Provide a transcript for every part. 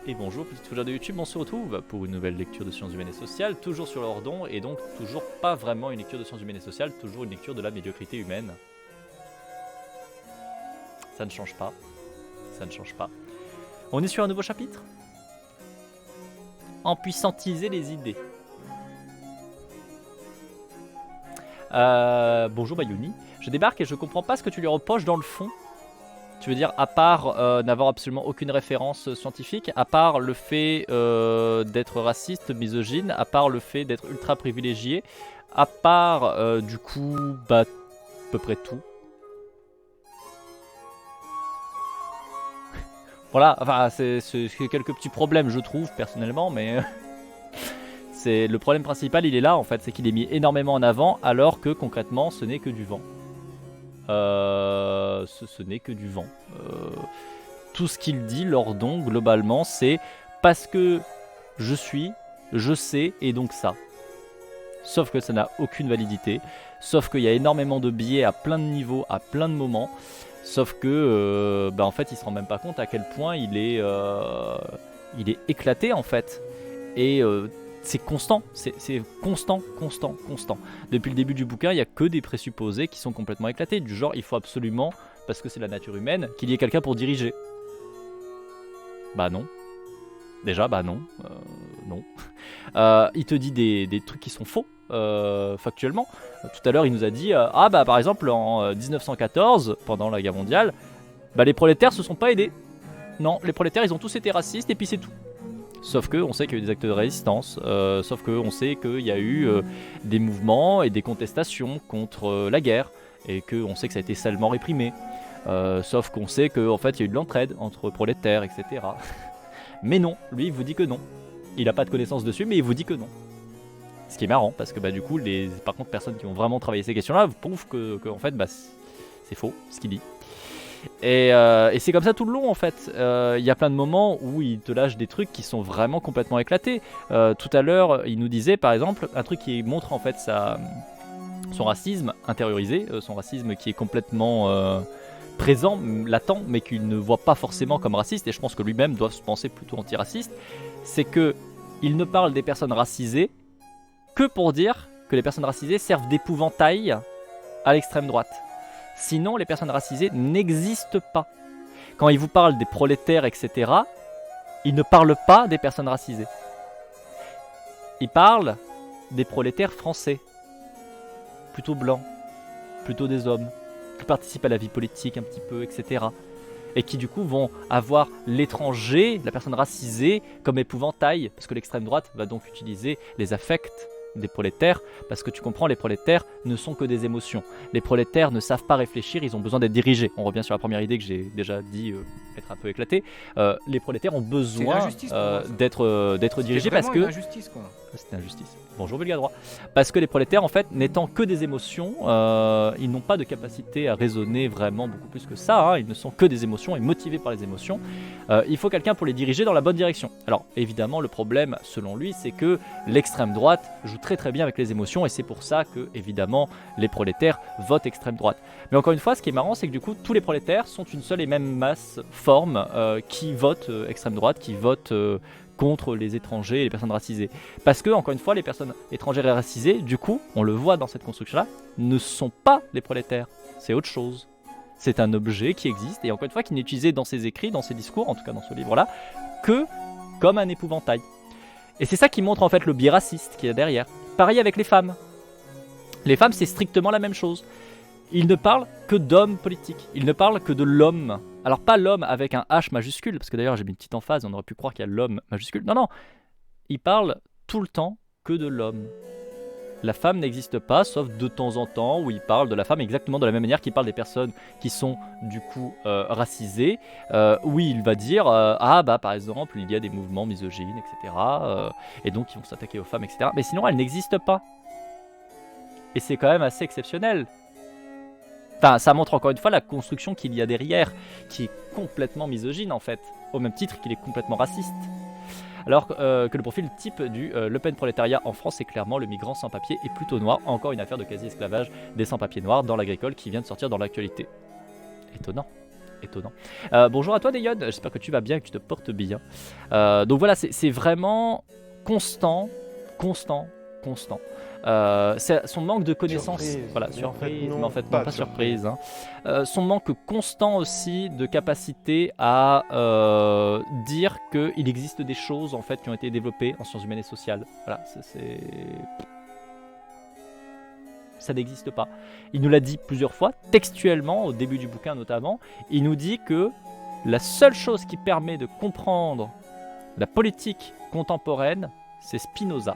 Et bonjour petits fougères de YouTube, on se retrouve pour une nouvelle lecture de sciences humaines et sociales, toujours sur l'ordon, et donc toujours pas vraiment une lecture de sciences humaines et sociales, toujours une lecture de la médiocrité humaine. Ça ne change pas, ça ne change pas. On est sur un nouveau chapitre. Empuissantiser les idées. Bonjour Mayuni, je débarque et je comprends pas ce que tu lui reproches dans le fond. Tu veux dire, à part n'avoir absolument aucune référence scientifique, à part le fait d'être raciste, misogyne, à part le fait d'être ultra privilégié, à part du coup, bah, à peu près tout. Voilà, enfin, c'est quelques petits problèmes, je trouve, personnellement, mais c'est le problème principal, il est là, en fait, c'est qu'il est mis énormément en avant, alors que concrètement, ce n'est que du vent. Ce n'est que du vent. Tout ce qu'il dit, Lordon, globalement, c'est parce que je suis, je sais, et donc ça. Sauf que ça n'a aucune validité. Sauf qu'il y a énormément de biais à plein de niveaux, à plein de moments. Sauf que, bah en fait, il se rend même pas compte à quel point il est éclaté, en fait. Et c'est constant, c'est constant, constant, constant. Depuis le début du bouquin, il n'y a que des présupposés qui sont complètement éclatés. Du genre, il faut absolument, parce que c'est la nature humaine, qu'il y ait quelqu'un pour diriger. Bah non. Déjà, bah non. Non. Il te dit des trucs qui sont faux, factuellement. Tout à l'heure, il nous a dit, ah bah par exemple, en 1914, pendant la guerre mondiale, bah les prolétaires se sont pas aidés. Non, les prolétaires, ils ont tous été racistes et puis c'est tout. Sauf que on sait qu'il y a eu des actes de résistance, sauf que on sait qu'il y a eu des mouvements et des contestations contre la guerre, et qu'on sait que ça a été salement réprimé. Sauf qu'on sait qu'en fait il y a eu de l'entraide entre prolétaires, etc. Mais non, lui il vous dit que non. Il n'a pas de connaissances dessus, mais il vous dit que non. Ce qui est marrant, parce que bah, du coup, par contre, personnes qui ont vraiment travaillé ces questions-là prouvent que en fait, bah, c'est faux ce qu'il dit. Et c'est comme ça tout le long en fait. Il y a plein de moments où il te lâche des trucs qui sont vraiment complètement éclatés. Tout à l'heure, il nous disait par exemple un truc qui montre en fait son racisme intériorisé, son racisme qui est complètement présent, latent, mais qu'il ne voit pas forcément comme raciste. Et je pense que lui-même doit se penser plutôt antiraciste. C'est que il ne parle des personnes racisées que pour dire que les personnes racisées servent d'épouvantail à l'extrême droite. Sinon, les personnes racisées n'existent pas. Quand il vous parle des prolétaires, etc., il ne parle pas des personnes racisées. Il parle des prolétaires français. Plutôt blancs, plutôt des hommes, qui participent à la vie politique un petit peu, etc. Et qui du coup vont avoir l'étranger, la personne racisée, comme épouvantail. Parce que l'extrême droite va donc utiliser les affects des prolétaires, parce que tu comprends, les prolétaires ne sont que des émotions. Les prolétaires ne savent pas réfléchir, ils ont besoin d'être dirigés. On revient sur la première idée que j'ai déjà dit être un peu éclatée. Les prolétaires ont besoin d'être dirigés parce que... C'est une injustice, quoi. C'est une injustice. Bonjour Belgadroit. Parce que les prolétaires, en fait, n'étant que des émotions, ils n'ont pas de capacité à raisonner vraiment beaucoup plus que ça. Hein. Ils ne sont que des émotions et motivés par les émotions. Il faut quelqu'un pour les diriger dans la bonne direction. Alors, évidemment, le problème, selon lui, c'est que l'extrême droite joue très très bien avec les émotions et c'est pour ça que, évidemment, les prolétaires votent extrême droite. Mais encore une fois, ce qui est marrant, c'est que du coup, tous les prolétaires sont une seule et même masse forme qui vote extrême droite, qui vote contre les étrangers et les personnes racisées. Parce que, encore une fois, les personnes étrangères et racisées, du coup, on le voit dans cette construction-là, ne sont pas les prolétaires. C'est autre chose. C'est un objet qui existe et encore une fois, qui n'est utilisé dans ses écrits, dans ses discours, en tout cas dans ce livre-là, que comme un épouvantail. Et c'est ça qui montre en fait le biais raciste qu'il y a derrière. Pareil avec les femmes. Les femmes, c'est strictement la même chose. Il ne parle que d'hommes politiques. Il ne parle que de l'homme. Alors pas l'homme avec un H majuscule, parce que d'ailleurs j'ai mis une petite emphase, on aurait pu croire qu'il y a l'homme majuscule. Non, non. Il parle tout le temps que de l'homme. La femme n'existe pas, sauf de temps en temps où il parle de la femme exactement de la même manière qu'il parle des personnes qui sont du coup racisées, où il va dire ah bah par exemple il y a des mouvements misogynes, etc. Et donc ils vont s'attaquer aux femmes, etc. Mais sinon elles n'existent pas. Et c'est quand même assez exceptionnel. Enfin, ça montre encore une fois la construction qu'il y a derrière, qui est complètement misogyne en fait, au même titre qu'il est complètement raciste. Alors que le profil type du Le Pen prolétariat en France est clairement le migrant sans papier et plutôt noir, encore une affaire de quasi-esclavage des sans-papiers noirs dans l'agricole qui vient de sortir dans l'actualité. Étonnant. étonnant. Bonjour à toi Dayon, j'espère que tu vas bien et que tu te portes bien. Donc voilà, c'est vraiment constant, constant, constant. C'est son manque de connaissances, voilà, surprise, mais en fait non, pas surprise. Hein. Son manque constant aussi de capacité à dire qu'il existe des choses en fait qui ont été développées en sciences humaines et sociales. Voilà, ça n'existe pas. Il nous l'a dit plusieurs fois, textuellement, au début du bouquin notamment, il nous dit que la seule chose qui permet de comprendre la politique contemporaine, c'est Spinoza.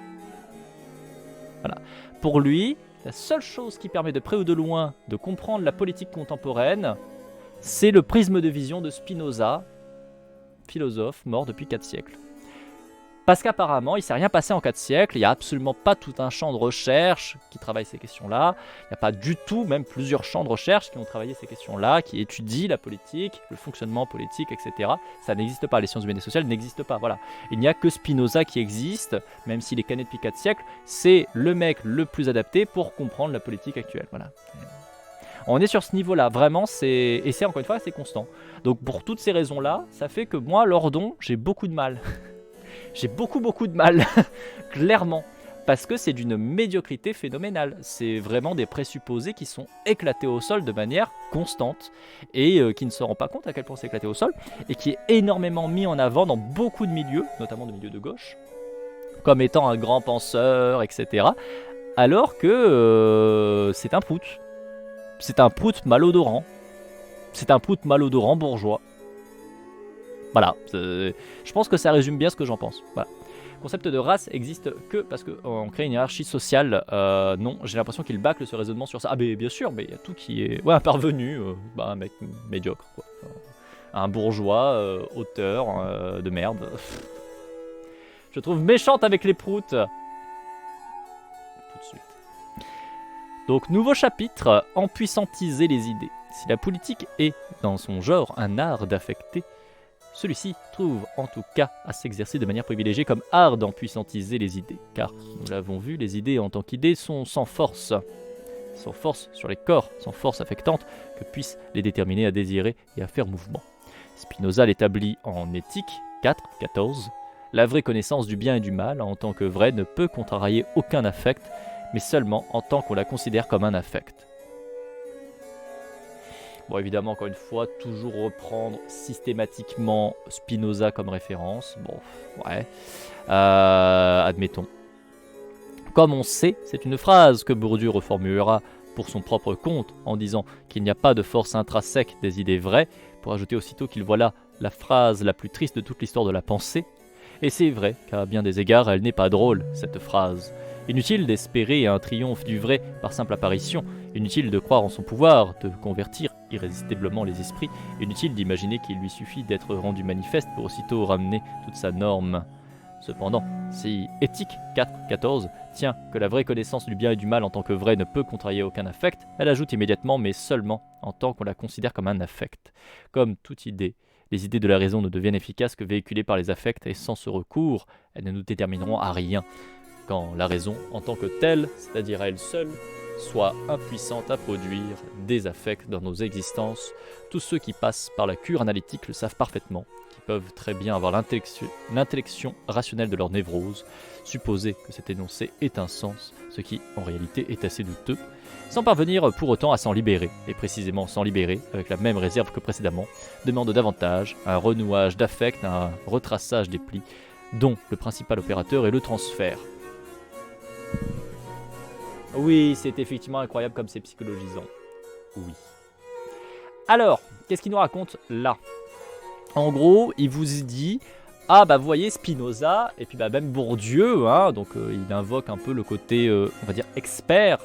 Voilà. Pour lui, la seule chose qui permet de près ou de loin de comprendre la politique contemporaine, c'est le prisme de vision de Spinoza, philosophe mort depuis 4 siècles. Parce qu'apparemment, il ne s'est rien passé en 4 siècles, il n'y a absolument pas tout un champ de recherche qui travaille ces questions-là, il n'y a pas du tout, même plusieurs champs de recherche qui ont travaillé ces questions-là, qui étudient la politique, le fonctionnement politique, etc. Ça n'existe pas, les sciences humaines et sociales n'existent pas, voilà. Il n'y a que Spinoza qui existe, même s'il est cané depuis 4 siècles, c'est le mec le plus adapté pour comprendre la politique actuelle, voilà. On est sur ce niveau-là, vraiment, et c'est encore une fois, c'est constant. Donc pour toutes ces raisons-là, ça fait que moi, Lordon, j'ai beaucoup de mal. J'ai beaucoup de mal, clairement, parce que c'est d'une médiocrité phénoménale. C'est vraiment des présupposés qui sont éclatés au sol de manière constante et qui ne se rendent pas compte à quel point c'est éclaté au sol et qui est énormément mis en avant dans beaucoup de milieux, notamment de milieux de gauche, comme étant un grand penseur, etc. Alors que c'est un prout. C'est un prout malodorant. C'est un prout malodorant bourgeois. Voilà, je pense que ça résume bien ce que j'en pense. Voilà. Le concept de race existe que parce qu'on crée une hiérarchie sociale. Non, j'ai l'impression qu'il bâcle ce raisonnement sur ça. Ah, mais bien sûr, mais il y a tout qui est. Ouais, un parvenu, un mec médiocre, quoi. Enfin, un bourgeois, auteur de merde. Je trouve méchante avec les proutes. Tout de suite. Donc, nouveau chapitre, empuissantiser les idées. Si la politique est, dans son genre, un art d'affecter, celui-ci trouve en tout cas à s'exercer de manière privilégiée comme art d'empuissantiser les idées, car, nous l'avons vu, les idées en tant qu'idées sont sans force sur les corps, sans force affectante que puissent les déterminer à désirer et à faire mouvement. Spinoza l'établit en Éthique 4.14. La vraie connaissance du bien et du mal en tant que vraie ne peut contrarier aucun affect, mais seulement en tant qu'on la considère comme un affect. Bon, évidemment, encore une fois, toujours reprendre systématiquement Spinoza comme référence. Bon, ouais. Admettons. Comme on sait, c'est une phrase que Bourdieu reformulera pour son propre compte en disant qu'il n'y a pas de force intrinsèque des idées vraies, pour ajouter aussitôt qu'il voit là la phrase la plus triste de toute l'histoire de la pensée. Et c'est vrai qu'à bien des égards, elle n'est pas drôle, cette phrase. Inutile d'espérer un triomphe du vrai par simple apparition, inutile de croire en son pouvoir de convertir irrésistiblement les esprits, inutile d'imaginer qu'il lui suffit d'être rendu manifeste pour aussitôt ramener toute sa norme. Cependant, si Éthique 4.14 tient que la vraie connaissance du bien et du mal en tant que vrai ne peut contrarier aucun affect, elle ajoute immédiatement mais seulement en tant qu'on la considère comme un affect. Comme toute idée, les idées de la raison ne deviennent efficaces que véhiculées par les affects et sans ce recours, elles ne nous détermineront à rien. Quand la raison, en tant que telle, c'est-à-dire à elle seule, soit impuissante à produire des affects dans nos existences, tous ceux qui passent par la cure analytique le savent parfaitement, qui peuvent très bien avoir l'intellection rationnelle de leur névrose, supposer que cet énoncé ait un sens, ce qui en réalité est assez douteux, sans parvenir pour autant à s'en libérer, et précisément s'en libérer, avec la même réserve que précédemment, demande davantage un renouage d'affects, un retraçage des plis, dont le principal opérateur est le transfert. Oui, c'est effectivement incroyable comme c'est psychologisant. Oui. Alors, qu'est-ce qu'il nous raconte là? En gros, il vous dit, ah bah vous voyez Spinoza, et puis bah même Bourdieu, hein, donc il invoque un peu le côté, on va dire, expert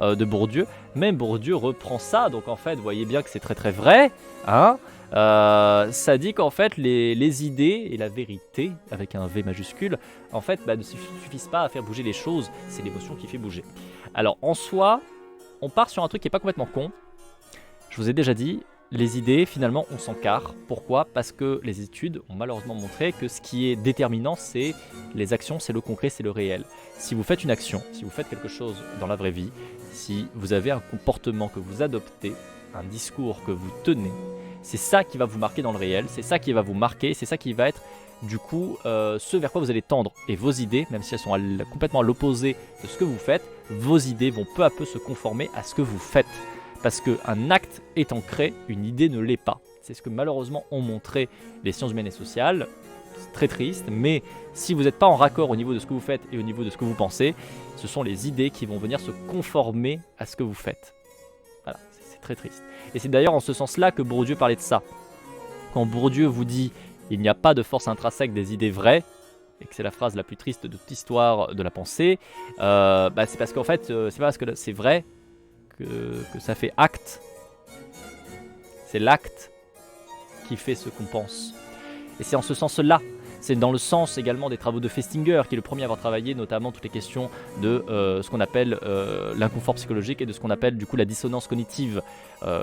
de Bourdieu. Même Bourdieu reprend ça, donc en fait, vous voyez bien que c'est très très vrai, hein. Ça dit qu'en fait les idées et la vérité, avec un V majuscule, en fait ne suffisent pas à faire bouger les choses, c'est l'émotion qui fait bouger. Alors en soi, on part sur un truc qui n'est pas complètement con. Je vous ai déjà dit, les idées finalement on s'en carre. Pourquoi? Parce que les études ont malheureusement montré que ce qui est déterminant c'est les actions, c'est le concret, c'est le réel. Si vous faites une action, si vous faites quelque chose dans la vraie vie, si vous avez un comportement que vous adoptez, un discours que vous tenez, c'est ça qui va vous marquer dans le réel, c'est ça qui va vous marquer, c'est ça qui va être du coup ce vers quoi vous allez tendre. Et vos idées, même si elles sont complètement à l'opposé de ce que vous faites, vos idées vont peu à peu se conformer à ce que vous faites. Parce qu'un acte est ancré, une idée ne l'est pas. C'est ce que malheureusement ont montré les sciences humaines et sociales. C'est très triste, mais si vous n'êtes pas en raccord au niveau de ce que vous faites et au niveau de ce que vous pensez, ce sont les idées qui vont venir se conformer à ce que vous faites. Voilà, c'est très triste. Et c'est d'ailleurs en ce sens-là que Bourdieu parlait de ça. Quand Bourdieu vous dit « il n'y a pas de force intrinsèque des idées vraies », et que c'est la phrase la plus triste de toute l'histoire de la pensée, c'est parce qu'en fait, c'est pas parce que c'est vrai que ça fait acte. C'est l'acte qui fait ce qu'on pense. Et c'est en ce sens-là. C'est dans le sens également des travaux de Festinger, qui est le premier à avoir travaillé notamment toutes les questions de ce qu'on appelle l'inconfort psychologique et de ce qu'on appelle du coup la dissonance cognitive.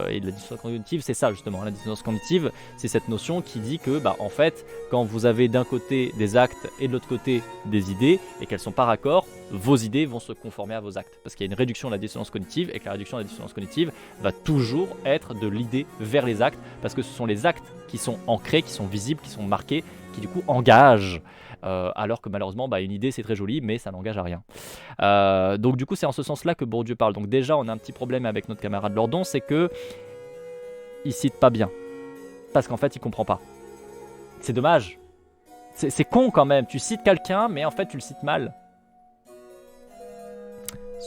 Et la dissonance cognitive, c'est ça justement. La dissonance cognitive, c'est cette notion qui dit que en fait, quand vous avez d'un côté des actes et de l'autre côté des idées, et qu'elles sont pas raccord, vos idées vont se conformer à vos actes. Parce qu'il y a une réduction de la dissonance cognitive, et que la réduction de la dissonance cognitive va toujours être de l'idée vers les actes, parce que ce sont les actes qui sont ancrés, qui sont visibles, qui sont marqués, qui du coup engage, alors que malheureusement une idée c'est très joli mais ça n'engage à rien. Donc du coup c'est en ce sens là que Bourdieu parle. Donc déjà on a un petit problème avec notre camarade Lordon, c'est que il cite pas bien, parce qu'en fait il comprend pas. C'est dommage, c'est con quand même, tu cites quelqu'un mais en fait tu le cites mal.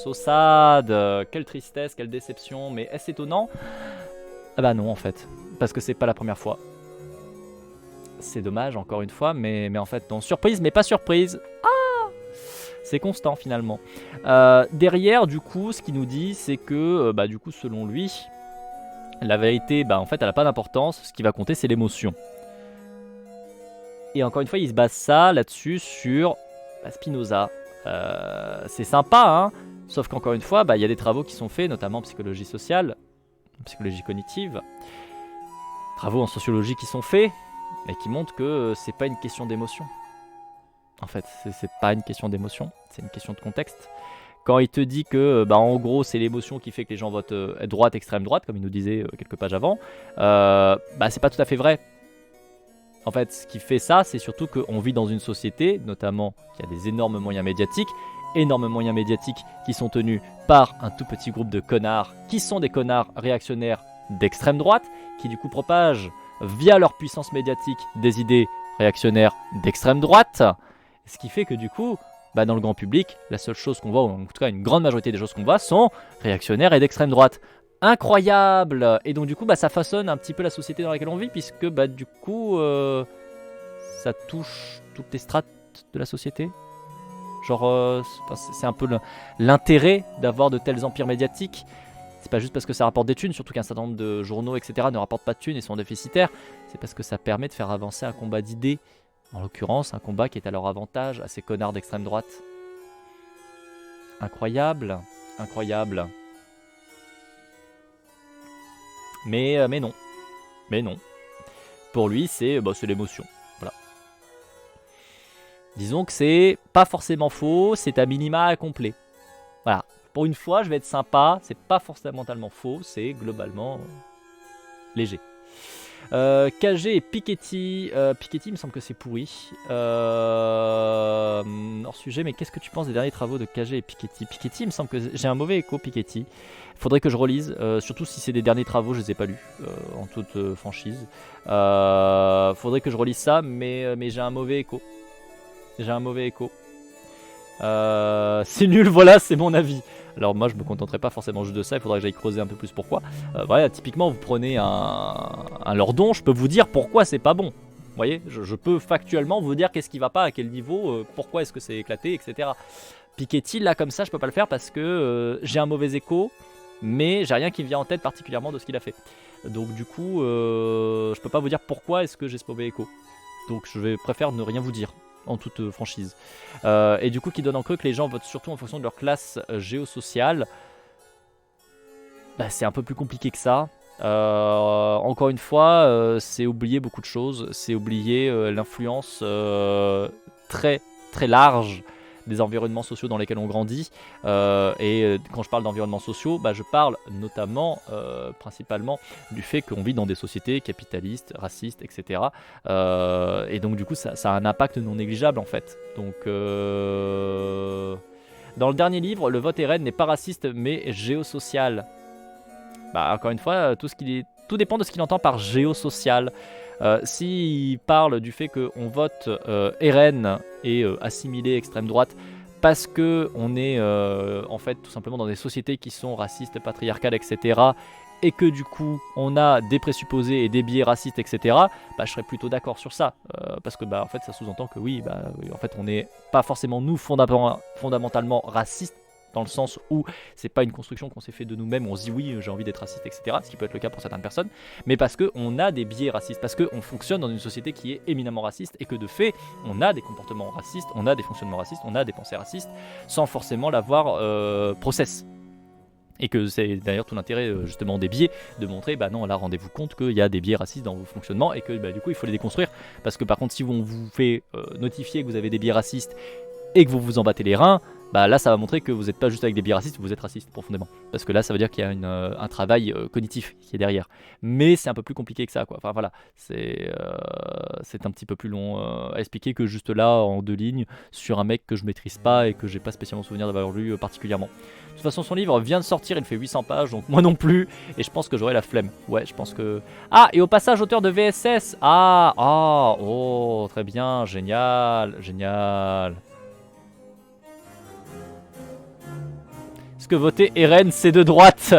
So sad, quelle tristesse, quelle déception, mais est-ce étonnant? Ah bah non en fait, parce que c'est pas la première fois. C'est dommage encore une fois, mais en fait non, surprise mais pas surprise. Ah, c'est constant finalement. Derrière du coup ce qu'il nous dit c'est que du coup selon lui la vérité en fait elle n'a pas d'importance, ce qui va compter c'est l'émotion. Et encore une fois il se base ça là-dessus sur Spinoza. C'est sympa hein, sauf qu'encore une fois il y a des travaux qui sont faits notamment en psychologie sociale, en psychologie cognitive, travaux en sociologie qui sont faits mais qui montre que c'est pas une question d'émotion. En fait, c'est pas une question d'émotion, c'est une question de contexte. Quand il te dit que, en gros, c'est l'émotion qui fait que les gens votent droite, extrême droite, comme il nous disait quelques pages avant, c'est pas tout à fait vrai. En fait, ce qui fait ça, c'est surtout qu'on vit dans une société, notamment, qui a des énormes moyens médiatiques qui sont tenus par un tout petit groupe de connards, qui sont des connards réactionnaires d'extrême droite, qui du coup propagent via leur puissance médiatique des idées réactionnaires d'extrême droite, ce qui fait que du coup, dans le grand public, la seule chose qu'on voit, ou en tout cas une grande majorité des choses qu'on voit, sont réactionnaires et d'extrême droite. Incroyable! Et donc du coup, ça façonne un petit peu la société dans laquelle on vit, puisque du coup, ça touche toutes les strates de la société. Genre, c'est un peu l'intérêt d'avoir de tels empires médiatiques. C'est pas juste parce que ça rapporte des thunes, surtout qu'un certain nombre de journaux, etc. ne rapportent pas de thunes et sont déficitaires. C'est parce que ça permet de faire avancer un combat d'idées. En l'occurrence, un combat qui est à leur avantage, à ces connards d'extrême droite. Incroyable, incroyable. Mais non. Mais non. Pour lui, c'est l'émotion. Voilà. Disons que c'est pas forcément faux, c'est à minima incomplet. Voilà. Pour une fois, je vais être sympa, c'est pas fondamentalement faux, c'est globalement léger. KG et Piketty. Piketty, il me semble que c'est pourri. Hors sujet, mais qu'est-ce que tu penses des derniers travaux de KG et Piketty? Piketty, il me semble que j'ai un mauvais écho, Piketty. Faudrait que je relise, surtout si c'est des derniers travaux, je les ai pas lus, en toute franchise. Faudrait que je relise ça, mais j'ai un mauvais écho. J'ai un mauvais écho. C'est nul, voilà, c'est mon avis. Alors moi je me contenterai pas forcément juste de ça, il faudra que j'aille creuser un peu plus pourquoi. Voilà, typiquement vous prenez un Lordon, je peux vous dire pourquoi c'est pas bon. Vous voyez, je peux factuellement vous dire qu'est-ce qui va pas, à quel niveau, pourquoi est-ce que c'est éclaté, etc. Piketty, là comme ça je peux pas le faire parce que j'ai un mauvais écho, mais j'ai rien qui me vient en tête particulièrement de ce qu'il a fait. Donc du coup, je peux pas vous dire pourquoi est-ce que j'ai ce mauvais écho. Donc je préfère ne rien vous dire. En toute franchise. Et du coup qui donne en creux que les gens votent surtout en fonction de leur classe géosociale. C'est un peu plus compliqué que ça. Encore une fois, c'est oublier beaucoup de choses. C'est oublier l'influence très très large des environnements sociaux dans lesquels on grandit. Quand je parle d'environnements sociaux, je parle notamment, principalement, du fait qu'on vit dans des sociétés capitalistes, racistes, etc. Et donc du coup, ça a un impact non négligeable en fait. Donc, dans le dernier livre, le vote RN n'est pas raciste mais géosocial. Encore une fois, tout dépend de ce qu'il entend par géosocial. S'il parle du fait qu'on vote RN et assimilé extrême droite parce que on est en fait tout simplement dans des sociétés qui sont racistes, patriarcales, etc. et que du coup on a des présupposés et des biais racistes, etc. Je serais plutôt d'accord sur ça, parce que en fait ça sous-entend que oui, en fait on n'est pas forcément nous fondamentalement racistes, dans le sens où c'est pas une construction qu'on s'est fait de nous-mêmes, on se dit oui j'ai envie d'être raciste, etc. Ce qui peut être le cas pour certaines personnes, mais parce qu'on a des biais racistes, parce qu'on fonctionne dans une société qui est éminemment raciste et que de fait on a des comportements racistes, on a des fonctionnements racistes, on a des pensées racistes sans forcément l'avoir process. Et que c'est d'ailleurs tout l'intérêt justement des biais, de montrer non là rendez-vous compte qu'il y a des biais racistes dans vos fonctionnements et que du coup il faut les déconstruire, parce que par contre si on vous fait notifier que vous avez des biais racistes et que vous vous en battez les reins, là ça va montrer que vous n'êtes pas juste avec des biais racistes, vous êtes raciste profondément, parce que là ça veut dire qu'il y a un travail cognitif qui est derrière, mais c'est un peu plus compliqué que ça quoi. Enfin voilà, c'est un petit peu plus long à expliquer que juste là en 2 lignes sur un mec que je maîtrise pas et que j'ai pas spécialement souvenir d'avoir lu particulièrement. De toute façon son livre vient de sortir, il fait 800 pages, donc moi non plus, et je pense que j'aurai la flemme. Ouais, je pense que... Ah, et au passage auteur de VSS. Oh, très bien, génial. Est-ce que voter RN c'est de droite?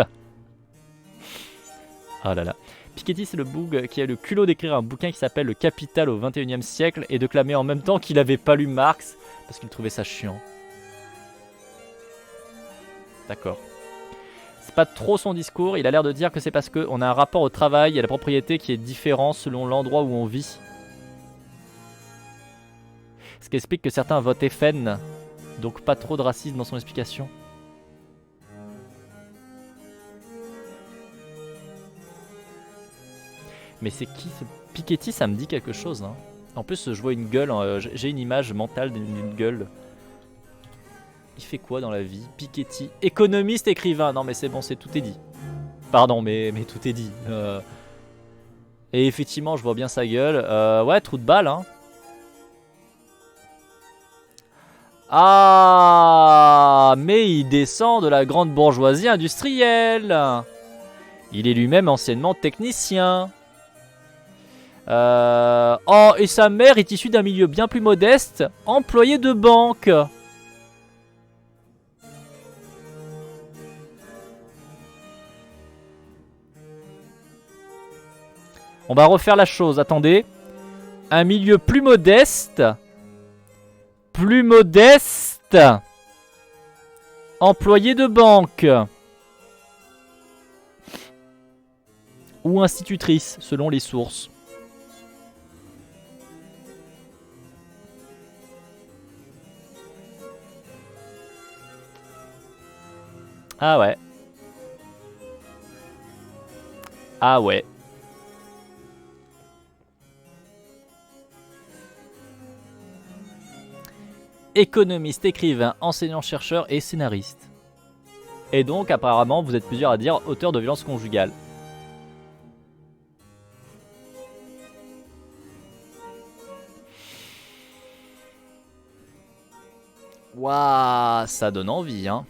Oh là là. Piketty c'est le boug qui a le culot d'écrire un bouquin qui s'appelle Le Capital au 21e siècle et de clamer en même temps qu'il avait pas lu Marx parce qu'il trouvait ça chiant. D'accord. C'est pas trop son discours, il a l'air de dire que c'est parce qu'on a un rapport au travail et à la propriété qui est différent selon l'endroit où on vit. Ce qui explique que certains votent FN, donc pas trop de racisme dans son explication. Mais c'est qui ce Piketty? Ça me dit quelque chose. Hein. En plus, je vois une gueule, j'ai une image mentale d'une gueule. Il fait quoi dans la vie? Piketty, économiste, écrivain. Non mais c'est bon, tout est dit. Pardon, mais tout est dit. Et effectivement, je vois bien sa gueule. Ouais, trou de balle, hein. Ah, mais il descend de la grande bourgeoisie industrielle. Il est lui-même anciennement technicien. Oh, et sa mère est issue d'un milieu bien plus modeste, employé de banque. On va refaire la chose, attendez. Un milieu plus modeste. Employé de banque. Ou institutrice, selon les sources. Ah ouais. Ah ouais. Économiste, écrivain, enseignant-chercheur et scénariste. Et donc apparemment vous êtes plusieurs à dire auteur de violences conjugales. Waouh, ça donne envie hein.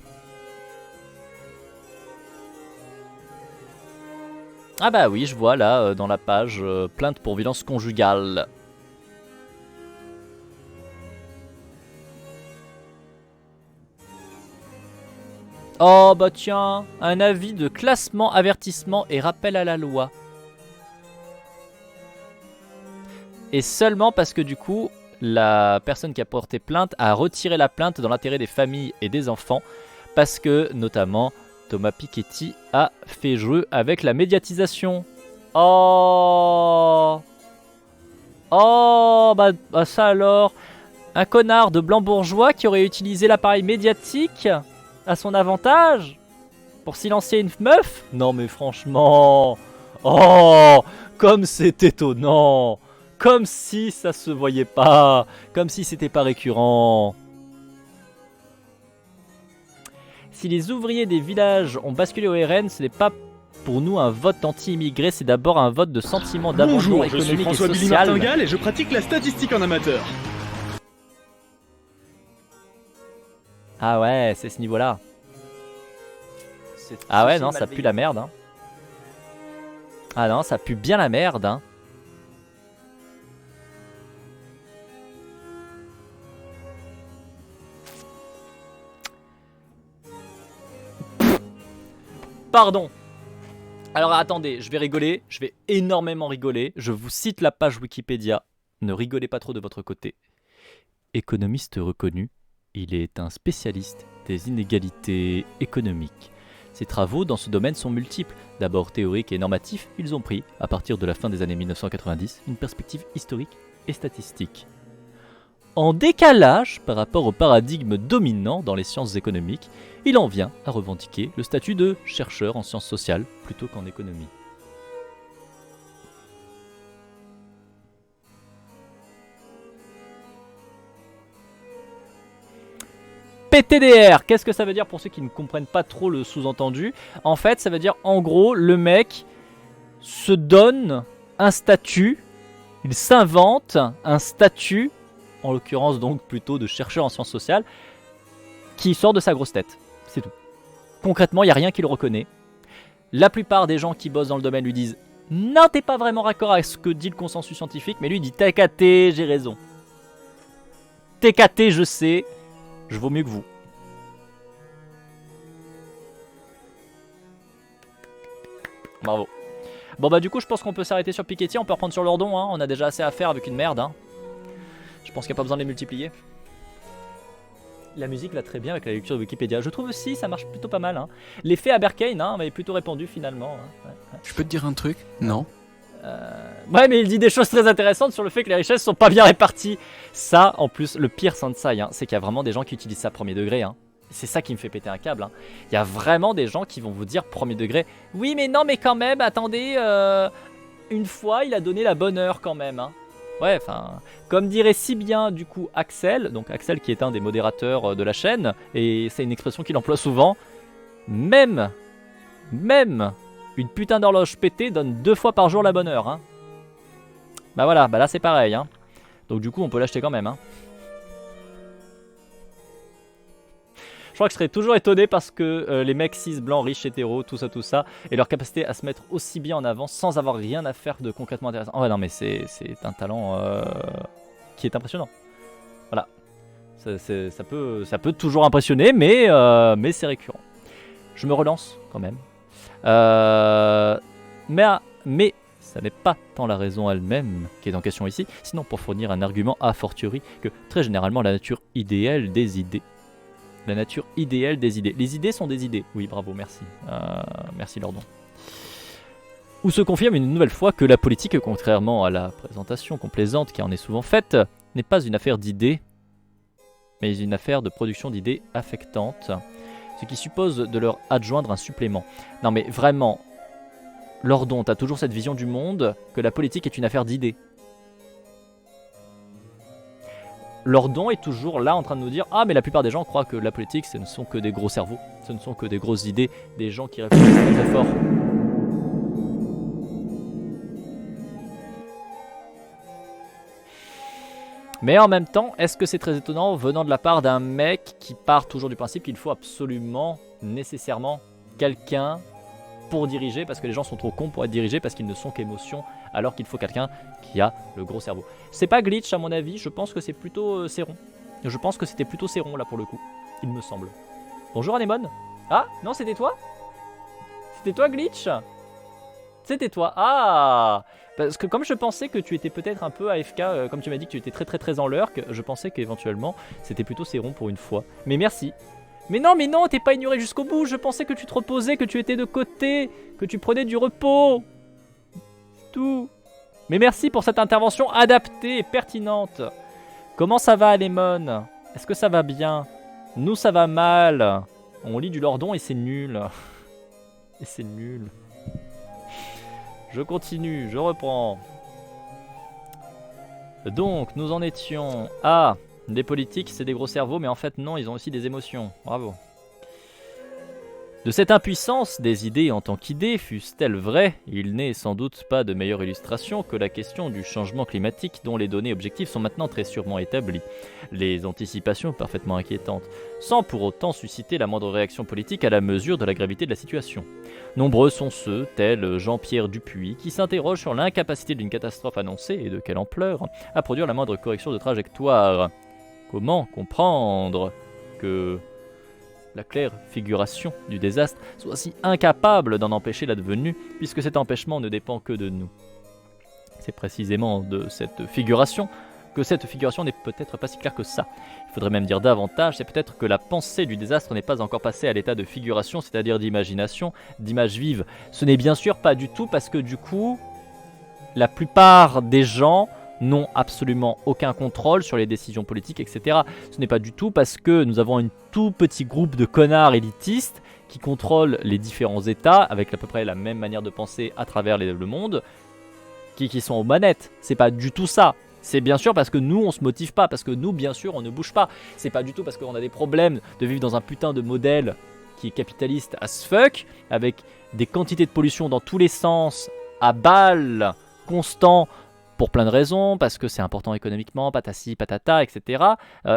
Ah bah oui, je vois là dans la page plainte pour violence conjugale. Oh bah tiens, un avis de classement, avertissement et rappel à la loi. Et seulement parce que du coup, la personne qui a porté plainte a retiré la plainte dans l'intérêt des familles et des enfants. Parce que, notamment, Thomas Piketty a fait jeu avec la médiatisation. Oh, bah ça alors. Un connard de blanc bourgeois qui aurait utilisé l'appareil médiatique à son avantage pour silencier une meuf? Non mais franchement. Oh, comme c'est étonnant. Comme si ça se voyait pas. Comme si c'était pas récurrent. Si les ouvriers des villages ont basculé au RN, ce n'est pas pour nous un vote anti-immigré, c'est d'abord un vote de sentiment d'abandon Bonjour, je suis économique et François Billy social. Martingale et je pratique la statistique en amateur. Ah ouais, c'est ce niveau-là. Ah ouais, non, ça pue la merde. Hein. Ah non, ça pue bien la merde. Hein. Pardon. Alors attendez, je vais rigoler, je vais énormément rigoler. Je vous cite la page Wikipédia. Ne rigolez pas trop de votre côté. Économiste reconnu, il est un spécialiste des inégalités économiques. Ses travaux dans ce domaine sont multiples. D'abord théoriques et normatifs, ils ont pris, à partir de la fin des années 1990, une perspective historique et statistique. En décalage par rapport au paradigme dominant dans les sciences économiques, il en vient à revendiquer le statut de chercheur en sciences sociales plutôt qu'en économie. PTDR, qu'est-ce que ça veut dire pour ceux qui ne comprennent pas trop le sous-entendu? En fait, ça veut dire en gros, le mec se donne un statut, il s'invente un statut, en l'occurrence donc plutôt de chercheur en sciences sociales, qui sort de sa grosse tête. C'est tout. Concrètement, il n'y a rien qui le reconnaît. La plupart des gens qui bossent dans le domaine lui disent « Non, t'es pas vraiment raccord avec ce que dit le consensus scientifique », mais lui il dit « TKT, j'ai raison. TKT, je sais. » Je vaux mieux que vous. Bravo. Bon bah du coup je pense qu'on peut s'arrêter sur Piketty, on peut reprendre sur Lordon, hein. On a déjà assez à faire avec une merde. Hein. Je pense qu'il n'y a pas besoin de les multiplier. La musique va très bien avec la lecture de Wikipédia. Je trouve aussi ça marche plutôt pas mal. Hein. L'effet Abercane hein, m'avait plutôt répondu finalement. Hein. Ouais. Je peux te dire un truc? Non. Ouais mais il dit des choses très intéressantes sur le fait que les richesses sont pas bien réparties. Ça en plus le pire Sansai hein, c'est qu'il y a vraiment des gens qui utilisent ça premier degré hein. C'est ça qui me fait péter un câble hein. Il y a vraiment des gens qui vont vous dire premier degré oui mais non mais quand même attendez une fois il a donné la bonne heure quand même hein. Ouais enfin comme dirait si bien du coup Axel, donc Axel qui est un des modérateurs de la chaîne et c'est une expression qu'il emploie souvent, même une putain d'horloge pétée donne 2 fois par jour la bonne heure. Hein. Bah voilà, bah là c'est pareil. Hein. Donc du coup on peut l'acheter quand même. Hein. Je crois que je serais toujours étonné parce que les mecs cis, blancs, riches, hétéros, tout ça, et leur capacité à se mettre aussi bien en avant sans avoir rien à faire de concrètement intéressant. Oh ouais non mais c'est un talent qui est impressionnant. Voilà. Ça peut toujours impressionner mais c'est récurrent. Je me relance quand même. Mais ça n'est pas tant la raison elle-même qui est en question ici, sinon pour fournir un argument a fortiori que très généralement la nature idéale des idées. La nature idéale des idées. Les idées sont des idées. Oui, bravo, merci. Merci Lordon. Où se confirme une nouvelle fois que la politique, contrairement à la présentation complaisante qui en est souvent faite, n'est pas une affaire d'idées, mais une affaire de production d'idées affectantes. Ce qui suppose de leur adjoindre un supplément. Non mais vraiment, Lordon, t'as toujours cette vision du monde que la politique est une affaire d'idées. Lordon est toujours là en train de nous dire « Ah mais la plupart des gens croient que la politique ce ne sont que des gros cerveaux, ce ne sont que des grosses idées, des gens qui réfléchissent très très fort. » Mais en même temps, est-ce que c'est très étonnant venant de la part d'un mec qui part toujours du principe qu'il faut absolument, nécessairement, quelqu'un pour diriger, parce que les gens sont trop cons pour être dirigés, parce qu'ils ne sont qu'émotions, alors qu'il faut quelqu'un qui a le gros cerveau. C'est pas Glitch à mon avis, je pense que c'est plutôt Céron. Je pense que c'était plutôt Céron là pour le coup, il me semble. Bonjour Anémone. Ah, non c'était toi? C'était toi Glitch? C'était toi. Ah, parce que comme je pensais que tu étais peut-être un peu AFK, comme tu m'as dit que tu étais très en lurk, je pensais qu'éventuellement c'était plutôt Céron pour une fois. Mais merci. Mais non, t'es pas ignoré jusqu'au bout. Je pensais que tu te reposais, que tu étais de côté, que tu prenais du repos. Tout. Mais merci pour cette intervention adaptée et pertinente. Comment ça va Anémone? Est-ce que ça va bien? Nous ça va mal. On lit du Lordon et c'est nul. Et c'est nul. Je continue, je reprends. Donc, nous en étions à des politiques, c'est des gros cerveaux, mais en fait non, ils ont aussi des émotions. Bravo. De cette impuissance des idées en tant qu'idées, fussent-elles vraies, il n'est sans doute pas de meilleure illustration que la question du changement climatique dont les données objectives sont maintenant très sûrement établies. Les anticipations parfaitement inquiétantes, sans pour autant susciter la moindre réaction politique à la mesure de la gravité de la situation. Nombreux sont ceux, tels Jean-Pierre Dupuis, qui s'interrogent sur l'incapacité d'une catastrophe annoncée, et de quelle ampleur, à produire la moindre correction de trajectoire. Comment comprendre que la claire figuration du désastre soit si incapable d'en empêcher l'advenu, puisque cet empêchement ne dépend que de nous. C'est précisément de cette figuration que cette figuration n'est peut-être pas si claire que ça. Il faudrait même dire davantage, c'est peut-être que la pensée du désastre n'est pas encore passée à l'état de figuration, c'est-à-dire d'imagination, d'image vive. Ce n'est bien sûr pas du tout parce que du coup, la plupart des gens n'ont absolument aucun contrôle sur les décisions politiques, etc. Ce n'est pas du tout parce que nous avons un tout petit groupe de connards élitistes qui contrôlent les différents États avec à peu près la même manière de penser à travers le monde, qui sont aux manettes. C'est pas du tout ça. C'est bien sûr parce que nous on se motive pas, parce que nous bien sûr on ne bouge pas. C'est pas du tout parce qu'on a des problèmes de vivre dans un putain de modèle qui est capitaliste as fuck, avec des quantités de pollution dans tous les sens, à balles, constant, pour plein de raisons, parce que c'est important économiquement, patati, patata, etc.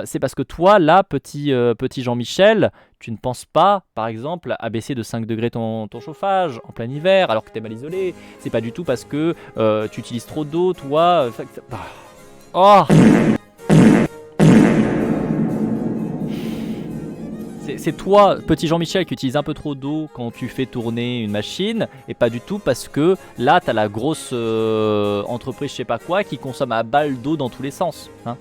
C'est parce que toi, là, petit Jean-Michel, tu ne penses pas, par exemple, à baisser de 5 degrés ton chauffage en plein hiver, alors que tu es mal isolé. C'est pas du tout parce que tu utilises trop d'eau, toi. Oh, c'est toi, petit Jean-Michel, qui utilise un peu trop d'eau quand tu fais tourner une machine, et pas du tout parce que là, t'as la grosse entreprise, je sais pas quoi, qui consomme à balle d'eau dans tous les sens. Hein.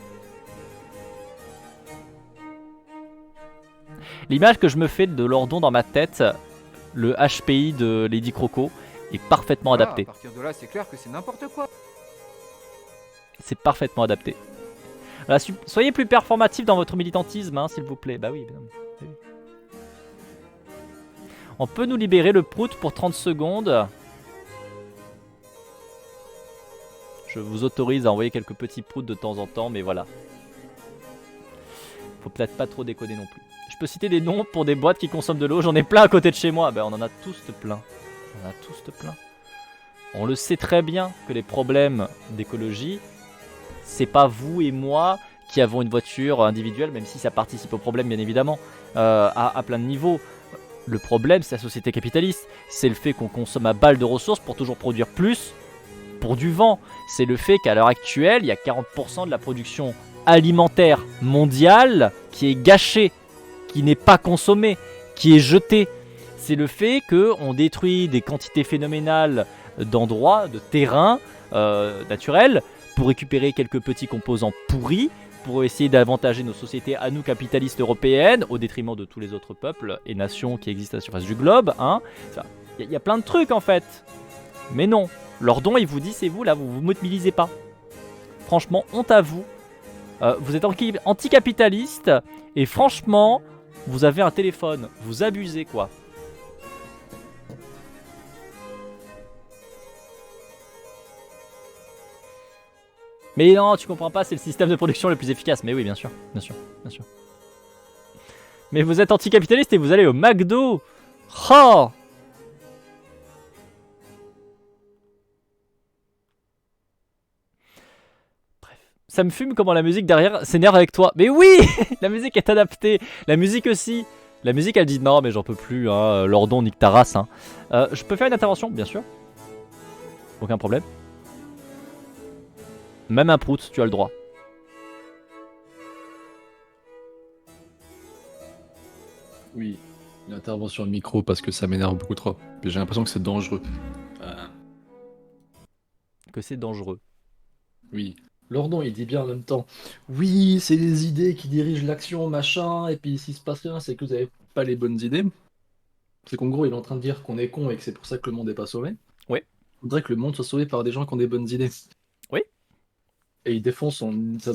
L'image que je me fais de Lordon dans ma tête, le HPI de Lady Croco, est parfaitement adapté. À partir de là, c'est clair que c'est n'importe quoi. C'est parfaitement adapté. Voilà, soyez plus performatif dans votre militantisme, hein, s'il vous plaît. Bah oui, oui. On peut nous libérer le prout pour 30 secondes. Je vous autorise à envoyer quelques petits proutes de temps en temps, mais voilà. Faut peut-être pas trop déconner non plus. Je peux citer des noms pour des boîtes qui consomment de l'eau. J'en ai plein à côté de chez moi. Ben, on en a tous plein. On en a tous plein. On le sait très bien que les problèmes d'écologie, c'est pas vous et moi qui avons une voiture individuelle, même si ça participe au problème bien évidemment, à plein de niveaux. Le problème, c'est la société capitaliste. C'est le fait qu'on consomme à balle de ressources pour toujours produire plus pour du vent. C'est le fait qu'à l'heure actuelle, il y a 40% de la production alimentaire mondiale qui est gâchée, qui n'est pas consommée, qui est jetée. C'est le fait qu'on détruit des quantités phénoménales d'endroits, de terrains naturels pour récupérer quelques petits composants pourris, pour essayer d'avantager nos sociétés à nous capitalistes européennes au détriment de tous les autres peuples et nations qui existent à la surface du globe. Hein. Y a plein de trucs en fait. Mais non, Lordon il vous dit c'est vous là, vous vous mobilisez pas. Franchement, honte à vous. Vous êtes anticapitaliste et franchement, vous avez un téléphone. Vous abusez quoi. Mais non, tu comprends pas, c'est le système de production le plus efficace. Mais oui, bien sûr, bien sûr, bien sûr. Mais vous êtes anticapitaliste et vous allez au McDo. Oh! Bref. Ça me fume comment la musique derrière s'énerve avec toi. Mais oui! La musique est adaptée. La musique aussi. La musique elle dit non mais j'en peux plus, hein. Lordon nique ta race. Hein. Je peux faire une intervention, bien sûr. Aucun problème. Même un prout, tu as le droit. Oui, une intervention au micro parce que ça m'énerve beaucoup trop. Puis j'ai l'impression que c'est dangereux. Que c'est dangereux. Oui. Lordon, il dit bien en même temps. Oui, c'est les idées qui dirigent l'action, machin, et puis s'il se passe rien, c'est que vous avez pas les bonnes idées. C'est qu'en gros, il est en train de dire qu'on est con et que c'est pour ça que le monde n'est pas sauvé. Oui. Il faudrait que le monde soit sauvé par des gens qui ont des bonnes idées. Oui. Et il défend sa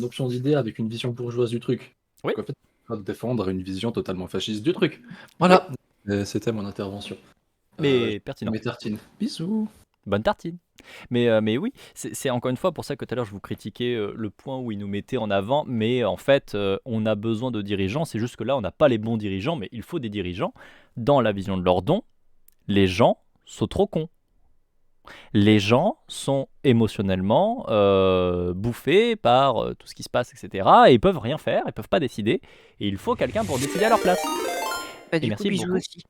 option d'idée avec une vision bourgeoise du truc. Oui. Donc, en fait, il va défendre une vision totalement fasciste du truc. Voilà. C'était mon intervention. Mais pertinent. Mes tartines. Bisous. Bonne tartine. Mais oui, c'est encore une fois pour ça que tout à l'heure je vous critiquais le point où ils nous mettaient en avant, mais en fait on a besoin de dirigeants, c'est juste que là on n'a pas les bons dirigeants, mais il faut des dirigeants. Dans la vision de Lordon, les gens sont trop cons. Les gens sont émotionnellement bouffés par tout ce qui se passe, etc. Et ils peuvent rien faire, ils peuvent pas décider, et il faut quelqu'un pour décider à leur place. Bah, Et du coup, merci bisous beaucoup. aussi.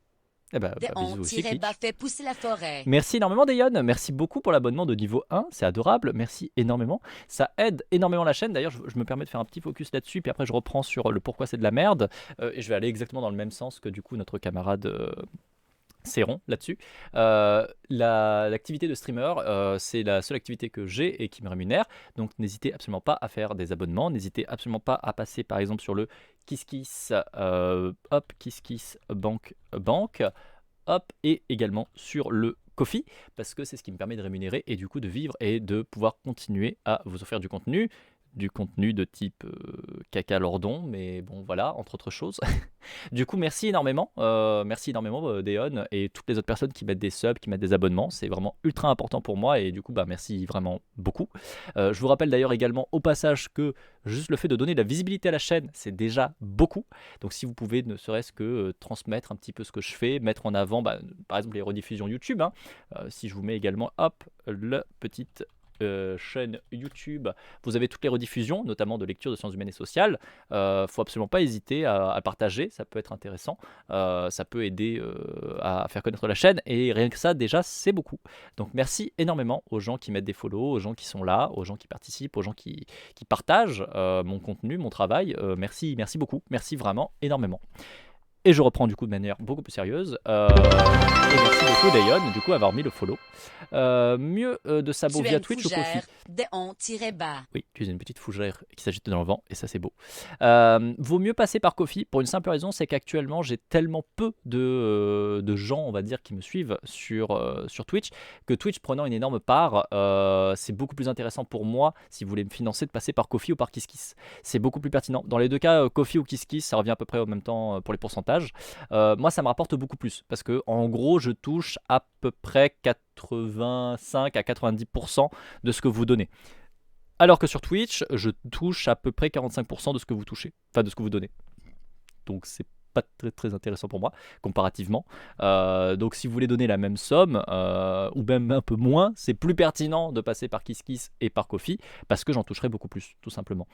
Eh ben, Des bisous on aussi, tirait Twitch. bas fait pousser la forêt. Merci énormément Dayon, merci beaucoup pour l'abonnement de niveau 1, c'est adorable, merci énormément. Ça aide énormément la chaîne, d'ailleurs je me permets de faire un petit focus là-dessus, puis après je reprends sur le pourquoi c'est de la merde, et je vais aller exactement dans le même sens que du coup notre camarade Céron là-dessus. L'activité de streamer, c'est la seule activité que j'ai et qui me rémunère, donc n'hésitez absolument pas à faire des abonnements, n'hésitez absolument pas à passer par exemple sur le KissKiss, hop, KissKiss Bank, hop, et également sur le Ko-fi, parce que c'est ce qui me permet de rémunérer et du coup de vivre et de pouvoir continuer à vous offrir du contenu de type caca Lordon, mais bon voilà, entre autres choses. Du coup, merci énormément Deon et toutes les autres personnes qui mettent des subs, qui mettent des abonnements, c'est vraiment ultra important pour moi et du coup bah merci vraiment beaucoup. Je vous rappelle d'ailleurs également au passage que juste le fait de donner de la visibilité à la chaîne, c'est déjà beaucoup. Donc si vous pouvez ne serait-ce que transmettre un petit peu ce que je fais, mettre en avant par exemple les rediffusions YouTube, hein. Si je vous mets également hop la petite chaîne YouTube, vous avez toutes les rediffusions, notamment de lecture de sciences humaines et sociales. Faut absolument pas hésiter à partager, ça peut être intéressant, ça peut aider à faire connaître la chaîne, et rien que ça déjà c'est beaucoup. Donc merci énormément aux gens qui mettent des follow, aux gens qui sont là, aux gens qui participent, aux gens qui partagent mon contenu, mon travail. Merci beaucoup, merci vraiment énormément. Et je reprends du coup de manière beaucoup plus sérieuse. Et merci beaucoup Dayon, du coup avoir mis le follow. Mieux de sabot Tu es via une Twitch ou Ko-fi. fougère. Des on tirait bas. Oui, tu es une petite fougère qui s'agite dans le vent, et ça c'est beau. Vaut mieux passer par Ko-fi pour une simple raison, c'est qu'actuellement j'ai tellement peu de gens, on va dire, qui me suivent sur Twitch, que Twitch prenant une énorme part, c'est beaucoup plus intéressant pour moi, si vous voulez me financer, de passer par Ko-fi ou par KissKiss. C'est beaucoup plus pertinent. Dans les deux cas, Ko-fi ou KissKiss, ça revient à peu près au même temps pour les pourcentages. Moi ça me rapporte beaucoup plus, parce que en gros je touche à peu près 85 à 90% de ce que vous donnez. Alors que sur Twitch, je touche à peu près 45% de ce que vous touchez, enfin de ce que vous donnez. Donc c'est pas très, très intéressant pour moi, comparativement. Donc si vous voulez donner la même somme, ou même un peu moins, c'est plus pertinent de passer par KissKiss et par Ko-fi, parce que j'en toucherai beaucoup plus, tout simplement.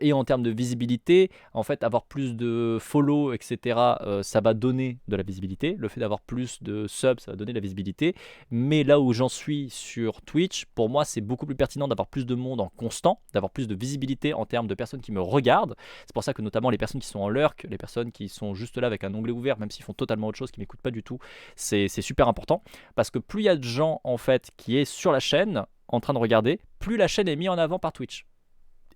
Et en termes de visibilité, en fait, avoir plus de follow, etc., ça va donner de la visibilité. Le fait d'avoir plus de subs, ça va donner de la visibilité. Mais là où j'en suis sur Twitch, pour moi, c'est beaucoup plus pertinent d'avoir plus de monde en constant, d'avoir plus de visibilité en termes de personnes qui me regardent. C'est pour ça que notamment les personnes qui sont en lurk, les personnes qui sont juste là avec un onglet ouvert, même s'ils font totalement autre chose, qui m'écoutent pas du tout, c'est super important, parce que plus il y a de gens en fait qui est sur la chaîne en train de regarder, plus la chaîne est mise en avant par Twitch.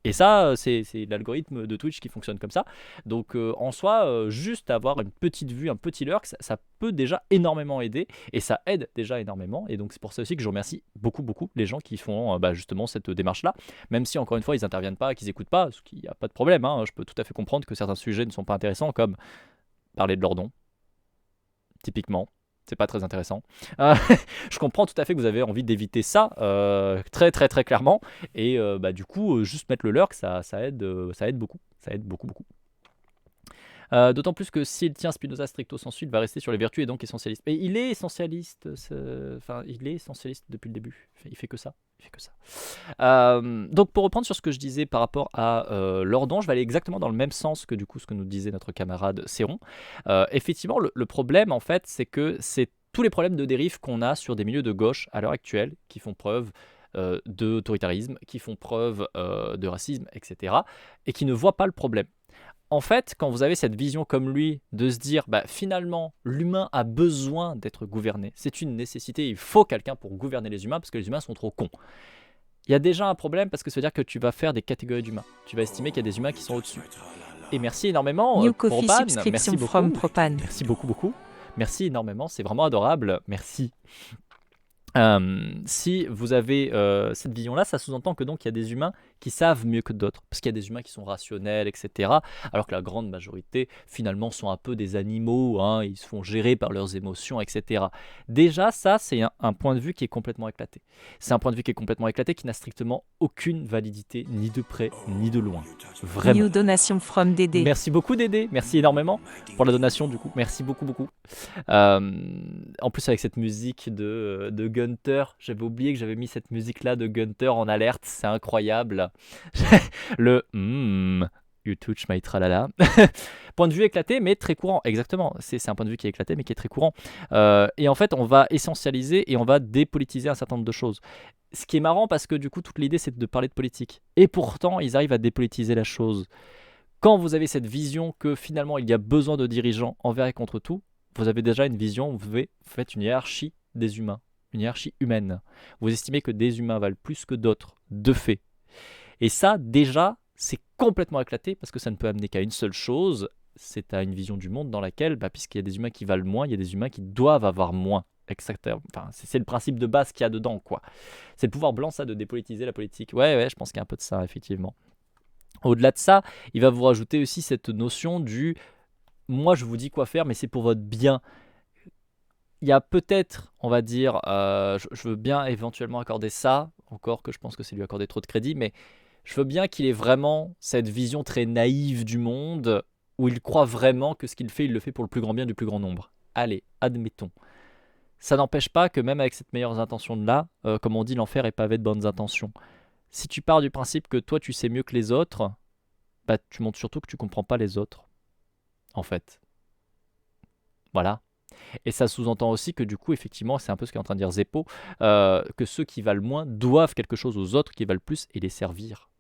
Et ça, c'est l'algorithme de Twitch qui fonctionne comme ça. Donc en soi, juste avoir une petite vue, un petit lurk, ça peut déjà énormément aider, et ça aide déjà énormément. Et donc c'est pour ça aussi que je remercie beaucoup les gens qui font justement cette démarche-là, même si encore une fois ils n'interviennent pas, qu'ils n'écoutent pas, ce qui n'y a pas de problème, hein. Je peux tout à fait comprendre que certains sujets ne sont pas intéressants, comme parler de Lordon, typiquement. C'est pas très intéressant. Je comprends tout à fait que vous avez envie d'éviter ça, très clairement. Et du coup, juste mettre le lurk, ça aide beaucoup. Ça aide beaucoup. D'autant plus que s'il tient Spinoza stricto sensu, il va rester sur les vertus et donc essentialiste. Mais il est essentialiste, il est essentialiste depuis le début. Il fait que ça. Donc pour reprendre sur ce que je disais par rapport à Lordon, je vais aller exactement dans le même sens que du coup ce que nous disait notre camarade Céron. Effectivement, le problème en fait, c'est que c'est tous les problèmes de dérive qu'on a sur des milieux de gauche à l'heure actuelle qui font preuve d'autoritarisme, qui font preuve de racisme, etc. et qui ne voient pas le problème. En fait, quand vous avez cette vision comme lui, de se dire finalement l'humain a besoin d'être gouverné, c'est une nécessité, il faut quelqu'un pour gouverner les humains parce que les humains sont trop cons. Il y a déjà un problème parce que ça veut dire que tu vas faire des catégories d'humains. Tu vas estimer qu'il y a des humains qui sont au-dessus. Et merci énormément New Ko-fi Propan, subscription merci beaucoup. from Propan. Merci beaucoup. Merci énormément, c'est vraiment adorable, merci. Si vous avez cette vision-là, ça sous-entend que donc il y a des humains qui savent mieux que d'autres, parce qu'il y a des humains qui sont rationnels, etc. Alors que la grande majorité, finalement, sont un peu des animaux, hein, ils se font gérer par leurs émotions, etc. Déjà, ça, c'est un point de vue qui est complètement éclaté. C'est un point de vue qui est complètement éclaté, qui n'a strictement aucune validité, ni de près, ni de loin. Vraiment. New donation from Dédé. Merci beaucoup Dédé, merci énormément pour la donation du coup, merci beaucoup beaucoup. En plus avec cette musique de Gunther, j'avais oublié que j'avais mis cette musique là de Gunther en alerte, c'est incroyable. Le You touch my tralala. Point de vue éclaté mais très courant, exactement, c'est un point de vue qui est éclaté mais qui est très courant. Et en fait on va essentialiser et on va dépolitiser un certain nombre de choses. Ce qui est marrant parce que du coup toute l'idée c'est de parler de politique. Et pourtant ils arrivent à dépolitiser la chose. Quand vous avez cette vision que finalement il y a besoin de dirigeants envers et contre tout, vous avez déjà une vision où vous faites une hiérarchie des humains, une hiérarchie humaine. Vous estimez que des humains valent plus que d'autres, de fait. Et ça, déjà, c'est complètement éclaté parce que ça ne peut amener qu'à une seule chose, c'est à une vision du monde dans laquelle, puisqu'il y a des humains qui valent moins, il y a des humains qui doivent avoir moins. Enfin, c'est le principe de base qu'il y a dedans, quoi. C'est le pouvoir blanc, ça, de dépolitiser la politique. Ouais, je pense qu'il y a un peu de ça, effectivement. Au-delà de ça, il va vous rajouter aussi cette notion du « moi je vous dis quoi faire, mais c'est pour votre bien ». Il y a peut-être, on va dire, je veux bien éventuellement accorder ça, encore que je pense que c'est lui accorder trop de crédit, mais je veux bien qu'il ait vraiment cette vision très naïve du monde, où il croit vraiment que ce qu'il fait, il le fait pour le plus grand bien du plus grand nombre. Allez, admettons. Ça n'empêche pas que même avec cette meilleure intention-là, comme on dit, l'enfer est pavé de bonnes intentions. Si tu pars du principe que toi tu sais mieux que les autres, tu montres surtout que tu comprends pas les autres, en fait. Voilà. Et ça sous-entend aussi que du coup, effectivement, c'est un peu ce qu'est en train de dire Zeppo, que ceux qui valent moins doivent quelque chose aux autres qui valent plus et les servir.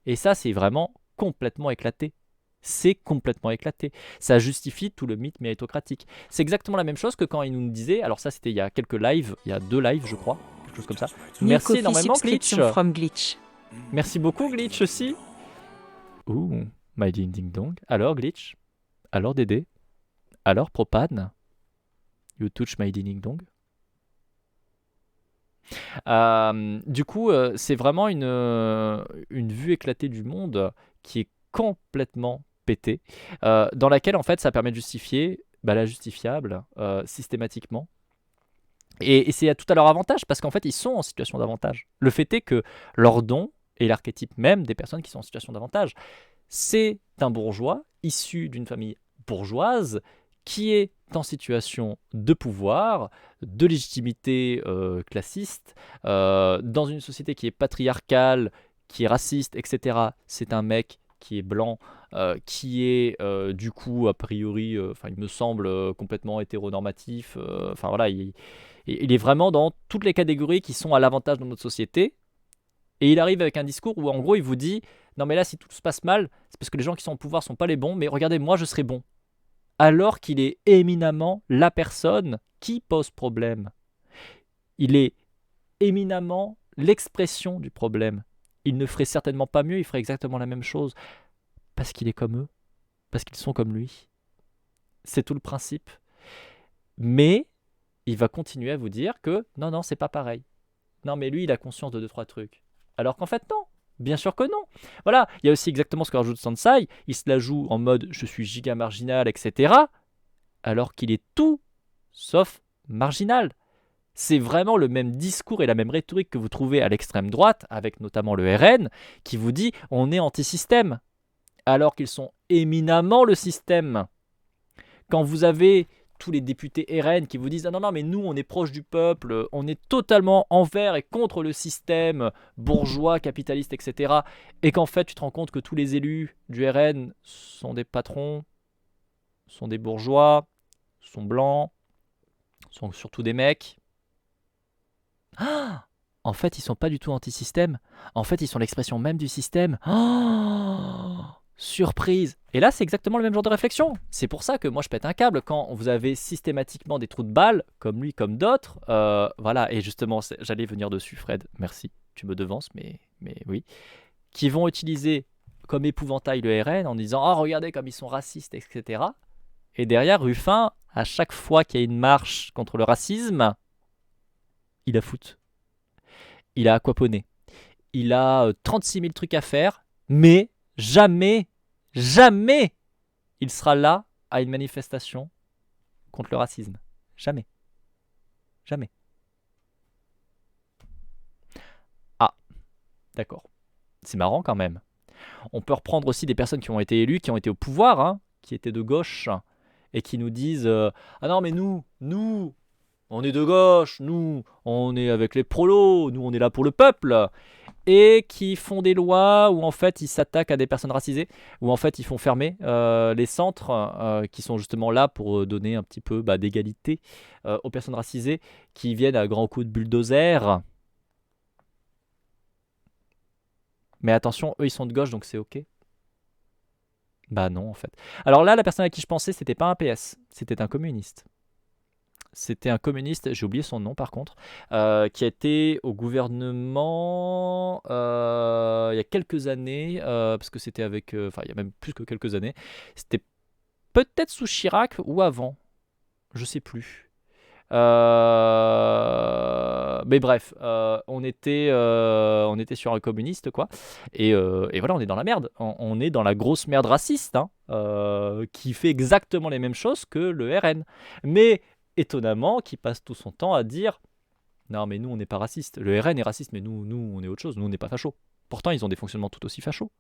Et ça, c'est vraiment complètement éclaté. C'est complètement éclaté. Ça justifie tout le mythe méritocratique. C'est exactement la même chose que quand il nous disait, alors ça c'était il y a quelques lives, il y a 2 lives je crois, quelque chose comme ça. Merci énormément Glitch. From Glitch. Merci beaucoup Glitch aussi. Ouh, my ding ding dong. Alors Glitch. Alors Dédé. Alors Propane. You touch my ding ding dong. Du coup, c'est vraiment une vue éclatée du monde qui est complètement pétée, dans laquelle en fait ça permet de justifier l'injustifiable systématiquement. Et c'est tout à leur avantage parce qu'en fait ils sont en situation d'avantage. Le fait est que leur don est l'archétype même des personnes qui sont en situation d'avantage. C'est un bourgeois issu d'une famille bourgeoise qui est en situation de pouvoir, de légitimité classiste, dans une société qui est patriarcale, qui est raciste, etc. C'est un mec qui est blanc, qui est du coup a priori, il me semble complètement hétéronormatif. Enfin voilà, il est vraiment dans toutes les catégories qui sont à l'avantage de notre société. Et il arrive avec un discours où en gros il vous dit non mais là si tout se passe mal, c'est parce que les gens qui sont au pouvoir sont pas les bons, mais regardez moi je serai bon. Alors qu'il est éminemment la personne qui pose problème. Il est éminemment l'expression du problème. Il ne ferait certainement pas mieux, il ferait exactement la même chose. Parce qu'il est comme eux. Parce qu'ils sont comme lui. C'est tout le principe. Mais il va continuer à vous dire que non, c'est pas pareil. Non, mais lui, il a conscience de 2-3 trucs. Alors qu'en fait, non. Bien sûr que non. Voilà, il y a aussi exactement ce que rajoute Sansai. Il se la joue en mode je suis giga marginal, etc. Alors qu'il est tout sauf marginal. C'est vraiment le même discours et la même rhétorique que vous trouvez à l'extrême droite, avec notamment le RN, qui vous dit on est anti-système. Alors qu'ils sont éminemment le système. Quand vous avez tous les députés RN qui vous disent ah non mais nous on est proche du peuple, on est totalement envers et contre le système bourgeois, capitaliste, etc. Et qu'en fait tu te rends compte que tous les élus du RN sont des patrons, sont des bourgeois, sont blancs, sont surtout des mecs. Ah, en fait ils sont pas du tout anti-système, en fait ils sont l'expression même du système. Surprise. Et là, c'est exactement le même genre de réflexion. C'est pour ça que moi, je pète un câble quand vous avez systématiquement des trous de balles, comme lui, comme d'autres. Voilà, et justement, j'allais venir dessus, Fred. Merci, tu me devances, mais oui. Qui vont utiliser comme épouvantail le RN en disant « Oh, regardez comme ils sont racistes, etc. » Et derrière, Ruffin, à chaque fois qu'il y a une marche contre le racisme, il a foot, il a aquaponé, il a 36 000 trucs à faire, mais jamais, jamais il sera là à une manifestation contre le racisme. Jamais. Jamais. Ah, d'accord. C'est marrant quand même. On peut reprendre aussi des personnes qui ont été élues, qui ont été au pouvoir, hein, qui étaient de gauche, et qui nous disent ah non, mais nous, on est de gauche, nous, on est avec les prolos, nous, on est là pour le peuple. Et qui font des lois où en fait ils s'attaquent à des personnes racisées, où en fait ils font fermer les centres qui sont justement là pour donner un petit peu d'égalité aux personnes racisées, qui viennent à grands coups de bulldozer. Mais attention, eux ils sont de gauche donc c'est ok. Bah non en fait. Alors là, la personne à qui je pensais, c'était pas un PS, c'était un communiste. C'était un communiste, j'ai oublié son nom par contre, qui a été au gouvernement il y a quelques années, parce que c'était avec, enfin il y a même plus que quelques années, c'était peut-être sous Chirac ou avant, je sais plus. Mais bref, on était sur un communiste quoi, et voilà, on est dans la merde, on est dans la grosse merde raciste, hein, qui fait exactement les mêmes choses que le RN, mais étonnamment, qui passe tout son temps à dire non mais nous on n'est pas raciste, le RN est raciste, mais nous on est autre chose, nous on n'est pas facho. Pourtant ils ont des fonctionnements tout aussi fachos,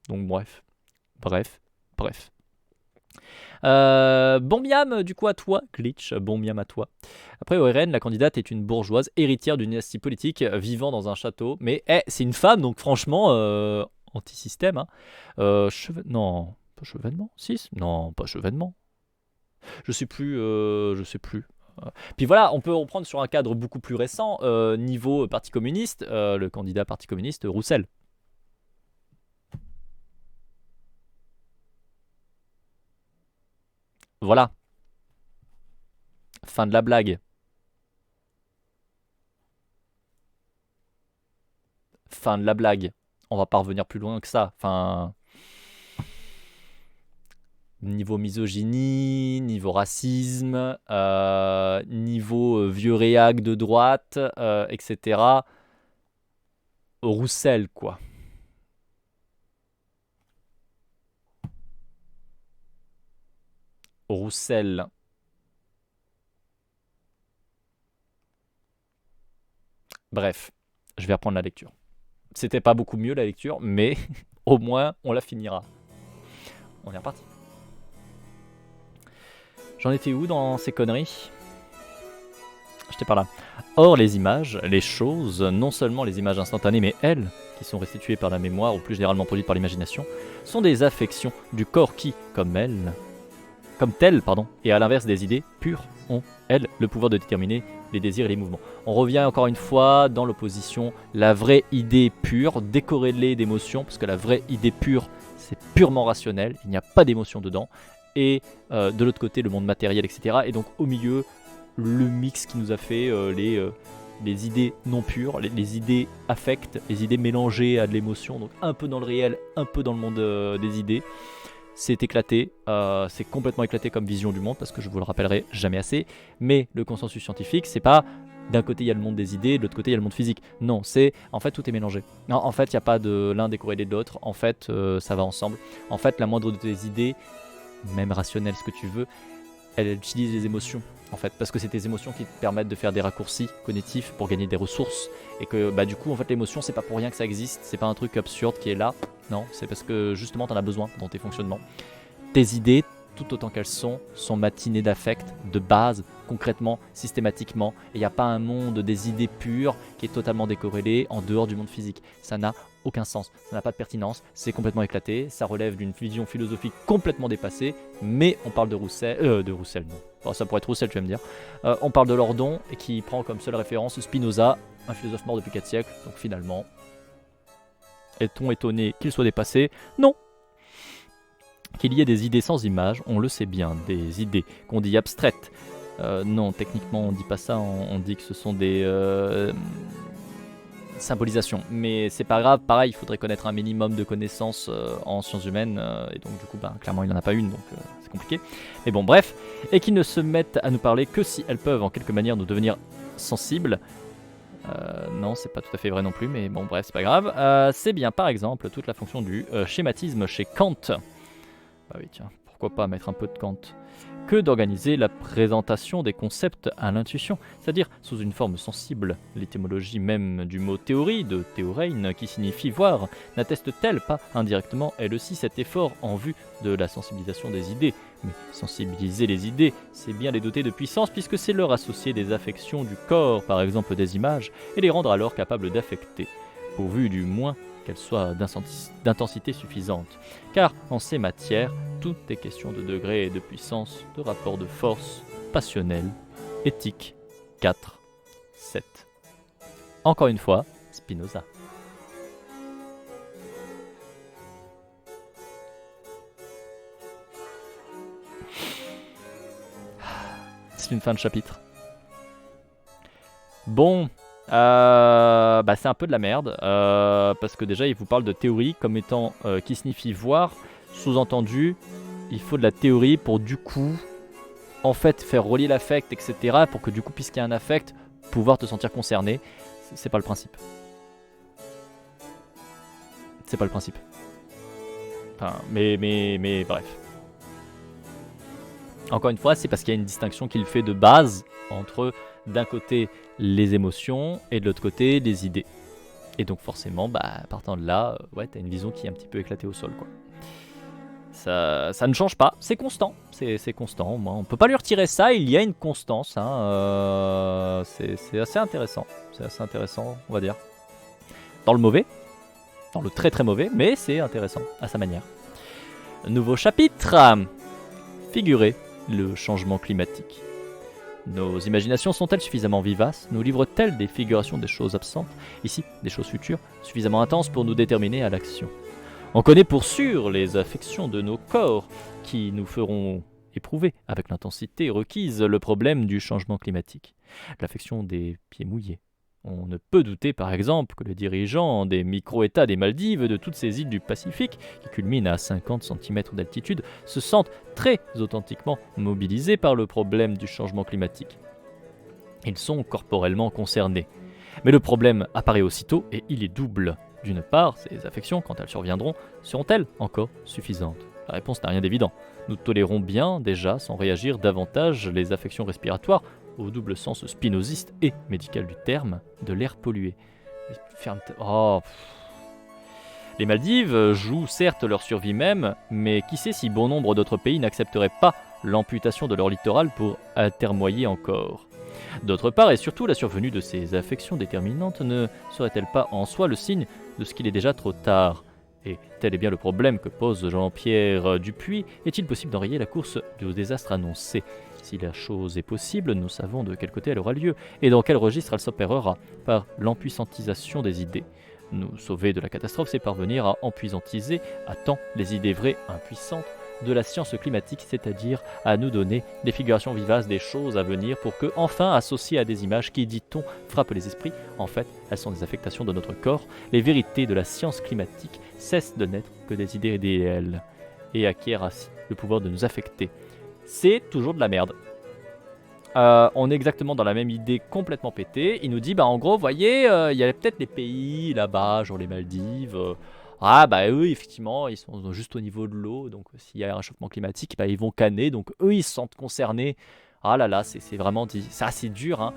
donc bref. Bon miam du coup à toi Glitch, bon miam à toi. Après au RN, la candidate est une bourgeoise héritière d'une dynastie politique vivant dans un château, mais c'est une femme donc franchement anti-système, hein. Non pas chevènement, si, non pas chevènement. Je sais plus. Puis voilà, on peut reprendre sur un cadre beaucoup plus récent, niveau Parti communiste, le candidat Parti communiste, Roussel. Voilà. Fin de la blague. Fin de la blague. On va pas revenir plus loin que ça. Enfin... Niveau misogynie, niveau racisme, niveau vieux réac de droite, etc. Roussel, quoi. Roussel. Bref, je vais reprendre la lecture. C'était pas beaucoup mieux la lecture, mais au moins on la finira. On est reparti. J'en étais où dans ces conneries? J'étais par là. Or, les images, les choses, non seulement les images instantanées, mais elles, qui sont restituées par la mémoire ou plus généralement produites par l'imagination, sont des affections du corps qui, comme telles, et à l'inverse des idées pures, ont, elles, le pouvoir de déterminer les désirs et les mouvements. On revient encore une fois dans l'opposition, la vraie idée pure, décorrélée d'émotions, parce que la vraie idée pure, c'est purement rationnel, il n'y a pas d'émotion dedans, et de l'autre côté, le monde matériel, etc. Et donc au milieu, le mix qui nous a fait les idées non pures, les idées affectes, les idées mélangées à de l'émotion, donc un peu dans le réel, un peu dans le monde des idées. C'est éclaté, c'est complètement éclaté comme vision du monde, parce que je vous le rappellerai jamais assez, mais le consensus scientifique, c'est pas d'un côté il y a le monde des idées, de l'autre côté il y a le monde physique. Non, c'est en fait tout est mélangé. Non, en fait il n'y a pas de l'un décorrélé de l'autre, en fait ça va ensemble. En fait la moindre de tes idées, même rationnelle ce que tu veux, elle utilise les émotions. En fait, parce que c'est tes émotions qui te permettent de faire des raccourcis cognitifs pour gagner des ressources, et que du coup en fait l'émotion c'est pas pour rien que ça existe, c'est pas un truc absurde qui est là, non, c'est parce que justement t'en as besoin dans tes fonctionnements. Tes idées, tout autant qu'elles sont matinées d'affect, de base, concrètement, systématiquement, et il n'y a pas un monde des idées pures qui est totalement décorrélé en dehors du monde physique. Ça n'a aucun sens, ça n'a pas de pertinence, c'est complètement éclaté, ça relève d'une vision philosophique complètement dépassée, mais on parle de Roussel, non. Bon, ça pourrait être Roussel, tu vas me dire. On parle de Lordon, et qui prend comme seule référence Spinoza, un philosophe mort depuis 4 siècles, donc finalement, est-on étonné qu'il soit dépassé? Non. Qu'il y ait des idées sans image, on le sait bien, des idées qu'on dit abstraites. Non, techniquement on dit pas ça, on dit que ce sont des symbolisation. Mais c'est pas grave, pareil, il faudrait connaître un minimum de connaissances en sciences humaines, et donc du coup, clairement, il n'en a pas une, donc c'est compliqué. Mais bon, bref, et qui ne se mettent à nous parler que si elles peuvent en quelque manière nous devenir sensibles. Non, c'est pas tout à fait vrai non plus, mais bon, bref, c'est pas grave. C'est bien, par exemple, toute la fonction du schématisme chez Kant. Bah oui, tiens, pourquoi pas mettre un peu de Kant, que d'organiser la présentation des concepts à l'intuition, c'est-à-dire sous une forme sensible. L'étymologie même du mot théorie, de théorein, qui signifie voir, n'atteste-t-elle pas indirectement, elle aussi, cet effort en vue de la sensibilisation des idées? Mais sensibiliser les idées, c'est bien les doter de puissance, puisque c'est leur associer des affections du corps, par exemple des images, et les rendre alors capables d'affecter, pourvu du moins qu'elles soient d'intensité suffisante. Car en ces matières, tout est question de degré et de puissance, de rapport de force, passionnel, éthique. 4, 7. Encore une fois, Spinoza. C'est une fin de chapitre. Bon, c'est un peu de la merde, parce que déjà il vous parle de théorie comme étant qui signifie voir, sous-entendu, il faut de la théorie pour du coup, en fait, faire relier l'affect, etc., pour que du coup, puisqu'il y a un affect, pouvoir te sentir concerné. C'est pas le principe. C'est pas le principe. Enfin, mais bref. Encore une fois, c'est parce qu'il y a une distinction qu'il fait de base entre, d'un côté, les émotions et de l'autre côté, les idées. Et donc forcément, partant de là, ouais, t'as une vision qui est un petit peu éclatée au sol, quoi. Ça ne change pas, c'est constant, c'est constant. On peut pas lui retirer ça, il y a une constance, hein, c'est assez intéressant, on va dire. Dans le mauvais, dans le très très mauvais, mais c'est intéressant à sa manière. Nouveau chapitre, figurer le changement climatique. Nos imaginations sont-elles suffisamment vivaces? Nous livrent-elles des figurations des choses absentes, ici des choses futures, suffisamment intenses pour nous déterminer à l'action? On connaît pour sûr les affections de nos corps qui nous feront éprouver avec l'intensité requise le problème du changement climatique. L'affection des pieds mouillés. On ne peut douter par exemple que les dirigeants des micro-États des Maldives, de toutes ces îles du Pacifique, qui culminent à 50 cm d'altitude, se sentent très authentiquement mobilisés par le problème du changement climatique. Ils sont corporellement concernés. Mais le problème apparaît aussitôt et il est double. D'une part, ces affections, quand elles surviendront, seront-elles encore suffisantes? La réponse n'a rien d'évident. Nous tolérons bien déjà, sans réagir davantage, les affections respiratoires, au double sens spinoziste et médical du terme, de l'air pollué. Les Maldives jouent certes leur survie même, mais qui sait si bon nombre d'autres pays n'accepteraient pas l'amputation de leur littoral pour atermoyer encore. D'autre part, et surtout, la survenue de ces affections déterminantes ne serait-elle pas en soi le signe de ce qu'il est déjà trop tard? Et tel est bien le problème que pose Jean-Pierre Dupuis. Est-il possible d'enrayer la course du désastre annoncé? Si la chose est possible, nous savons de quel côté elle aura lieu, et dans quel registre elle s'opérera, par l'empuissantisation des idées. Nous sauver de la catastrophe, c'est parvenir à empuissantiser à temps les idées vraies impuissantes de la science climatique, c'est-à-dire à nous donner des figurations vivaces des choses à venir pour que, enfin, associées à des images qui, dit-on, frappent les esprits, en fait, elles sont des affectations de notre corps, les vérités de la science climatique cessent de n'être que des idées idéales et acquièrent ainsi le pouvoir de nous affecter. C'est toujours de la merde. On est exactement dans la même idée complètement pétée. Il nous dit, en gros, voyez, il y a peut-être des pays là-bas, genre les Maldives... eux, effectivement, ils sont juste au niveau de l'eau, donc s'il y a un réchauffement climatique, ils vont canner, donc eux, ils se sentent concernés. Ah là là, c'est vraiment dit, c'est assez dur, hein.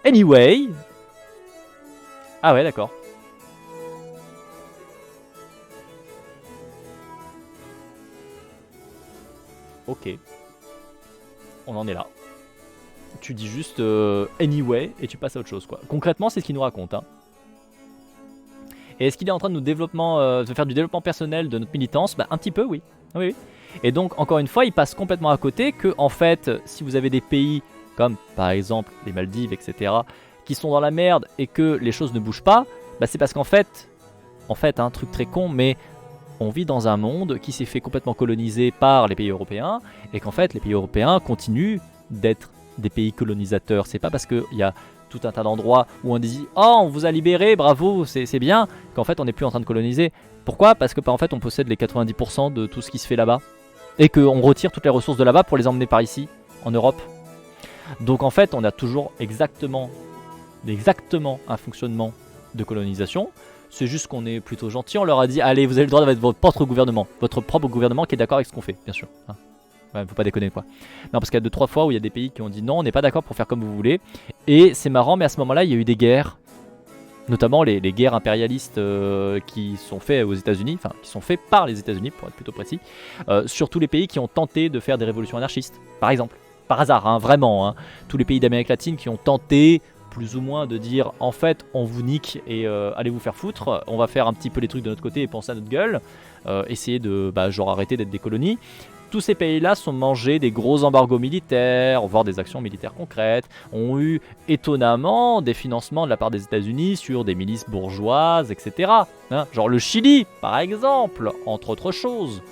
Anyway. Ah ouais, d'accord. Ok. On en est là. Tu dis juste anyway et tu passes à autre chose, quoi. Concrètement, c'est ce qu'il nous raconte, hein. Et est-ce qu'il est en train de de faire du développement personnel de notre militance? Un petit peu, oui. Oui. Et donc, encore une fois, il passe complètement à côté que, en fait, si vous avez des pays comme, par exemple, les Maldives, etc., qui sont dans la merde et que les choses ne bougent pas, c'est parce qu'en fait, un truc très con, mais on vit dans un monde qui s'est fait complètement coloniser par les pays européens et qu'en fait, les pays européens continuent d'être des pays colonisateurs. C'est pas parce qu'il y a tout un tas d'endroits où on dit oh on vous a libéré, bravo, c'est bien, qu'en fait on n'est plus en train de coloniser. Pourquoi? Parce que en fait on possède les 90% de tout ce qui se fait là-bas et qu'on retire toutes les ressources de là-bas pour les emmener par ici, en Europe. Donc en fait on a toujours exactement un fonctionnement de colonisation. C'est juste qu'on est plutôt gentil, on leur a dit allez vous avez le droit d'avoir votre propre gouvernement qui est d'accord avec ce qu'on fait, bien sûr. Hein. Ouais, faut pas déconner quoi. Non parce qu'il y a 2-3 fois où il y a des pays qui ont dit non on n'est pas d'accord pour faire comme vous voulez. Et c'est marrant mais à ce moment là il y a eu des guerres. Notamment les guerres impérialistes qui sont faites aux États-Unis, enfin qui sont faites par les États-Unis pour être plutôt précis, sur tous les pays qui ont tenté de faire des révolutions anarchistes, par exemple. Par hasard, hein, vraiment. Hein. Tous les pays d'Amérique latine qui ont tenté plus ou moins de dire en fait on vous nique et allez vous faire foutre, on va faire un petit peu les trucs de notre côté et penser à notre gueule, essayer de genre arrêter d'être des colonies. Tous ces pays-là sont mangés des gros embargos militaires, voire des actions militaires concrètes, ont eu étonnamment des financements de la part des États-Unis sur des milices bourgeoises, etc. Hein, genre le Chili, par exemple, entre autres choses.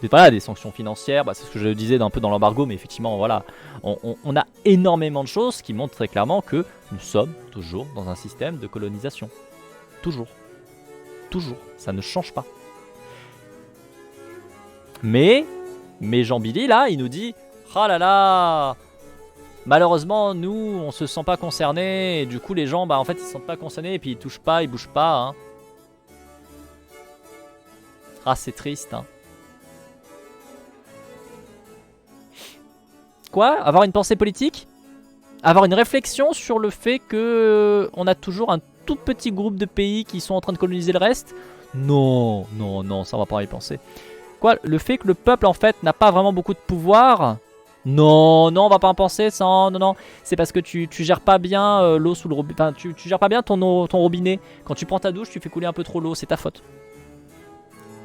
Voilà, des sanctions financières, c'est ce que je disais un peu dans l'embargo, mais effectivement, voilà, on a énormément de choses qui montrent très clairement que nous sommes toujours dans un système de colonisation. Toujours. Toujours. Ça ne change pas. Mais Jean Billy là, il nous dit ah là là, malheureusement nous on se sent pas concernés et du coup les gens en fait ils se sentent pas concernés et puis ils touchent pas, ils bougent pas. Hein. Ah c'est triste. Hein. Quoi? Avoir une pensée politique? Avoir une réflexion sur le fait que on a toujours un tout petit groupe de pays qui sont en train de coloniser le reste? Non, non, non, ça on va pas y penser. Quoi, le fait que le peuple en fait n'a pas vraiment beaucoup de pouvoir? Non, non, on va pas en penser, ça, non, non. C'est parce que tu gères pas bien l'eau sous le robinet. Enfin, tu gères pas bien ton robinet. Quand tu prends ta douche, tu fais couler un peu trop l'eau, c'est ta faute.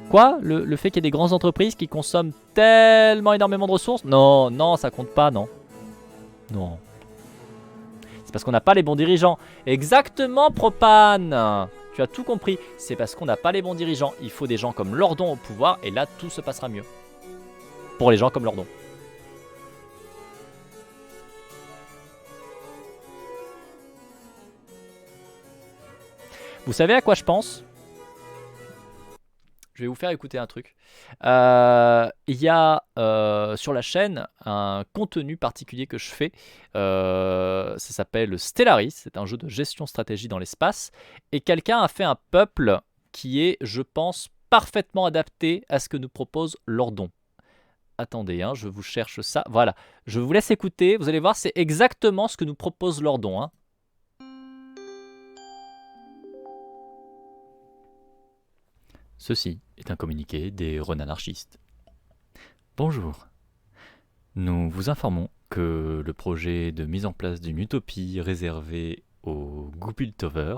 Quoi? Le fait qu'il y ait des grandes entreprises qui consomment tellement énormément de ressources? Non, non, ça compte pas, non. Non. C'est parce qu'on n'a pas les bons dirigeants. Exactement, Propane. Tu as tout compris, c'est parce qu'on n'a pas les bons dirigeants. Il faut des gens comme Lordon au pouvoir et là tout se passera mieux. Pour les gens comme Lordon. Vous savez à quoi je pense? Je vais vous faire écouter un truc. Il y a sur la chaîne un contenu particulier que je fais. Ça s'appelle Stellaris. C'est un jeu de gestion stratégie dans l'espace. Et quelqu'un a fait un peuple qui est, je pense, parfaitement adapté à ce que nous propose Lordon. Attendez, hein, je vous cherche ça. Voilà. Je vous laisse écouter. Vous allez voir, c'est exactement ce que nous propose Lordon. Hein. Ceci est un communiqué des renanarchistes. Bonjour. Nous vous informons que le projet de mise en place d'une utopie réservée aux Gupiltover,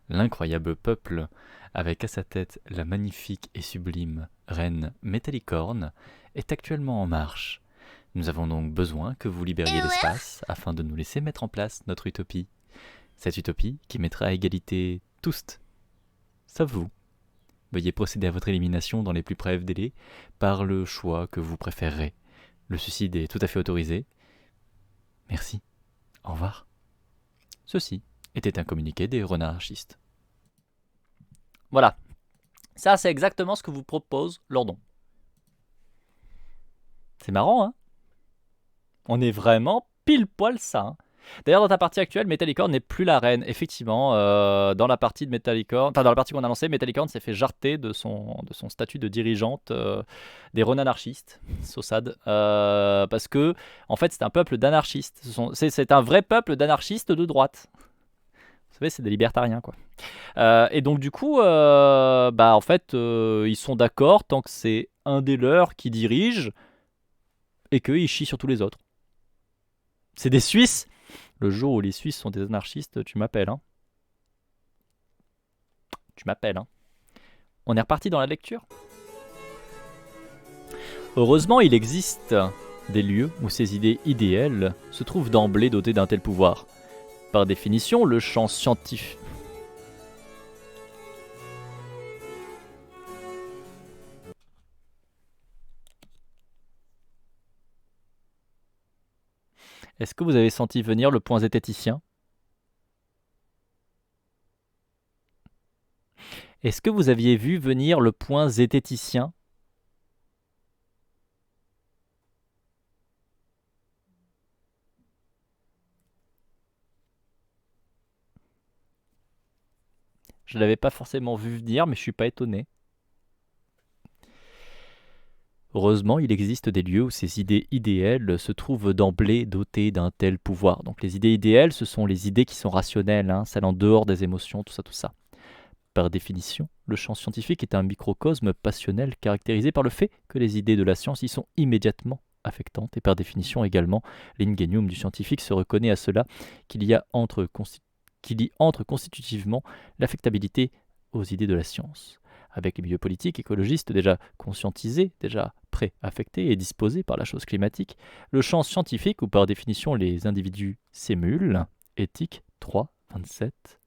l'incroyable peuple avec à sa tête la magnifique et sublime reine Métallicorne, est actuellement en marche. Nous avons donc besoin que vous libériez l'espace afin de nous laisser mettre en place notre utopie. Cette utopie qui mettra à égalité tous, sauf vous. Veuillez procéder à votre élimination dans les plus brefs délais par le choix que vous préférerez. Le suicide est tout à fait autorisé. Merci. Au revoir. Ceci était un communiqué des renarchistes. Voilà. Ça, c'est exactement ce que vous propose Lordon. C'est marrant, hein? On est vraiment pile poil ça, hein. D'ailleurs, dans ta partie actuelle, Métallicorne n'est plus la reine. Effectivement, dans la partie de Métallicorne, enfin dans la partie qu'on a lancée, Métallicorne s'est fait jarter de son statut de dirigeante des renanarchistes, Saussade, parce que en fait, c'est un peuple d'anarchistes. C'est un vrai peuple d'anarchistes de droite. Vous savez, c'est des libertariens, quoi. Et donc du coup, en fait, ils sont d'accord tant que c'est un des leurs qui dirige et qu'ils chient sur tous les autres. C'est des Suisses. Le jour où les Suisses sont des anarchistes, tu m'appelles, hein. Tu m'appelles, hein. On est reparti dans la lecture. Heureusement, il existe des lieux où ces idées idéales se trouvent d'emblée dotées d'un tel pouvoir. Par définition, le champ scientifique... Est-ce que vous avez senti venir le point zététicien? Est-ce que vous aviez vu venir le point zététicien? Je ne l'avais pas forcément vu venir, mais je suis pas étonné. Heureusement, il existe des lieux où ces idées idéales se trouvent d'emblée dotées d'un tel pouvoir. Donc les idées idéales, ce sont les idées qui sont rationnelles, celles en dehors des émotions, tout ça, tout ça. Par définition, le champ scientifique est un microcosme passionnel caractérisé par le fait que les idées de la science y sont immédiatement affectantes, et par définition également, l'ingénium du scientifique se reconnaît à cela qu'il y entre constitutivement l'affectabilité aux idées de la science. Avec les milieux politiques, écologistes déjà conscientisés, déjà pré-affectés et disposés par la chose climatique, le champ scientifique, où par définition les individus s'émulent, éthique 3, 27,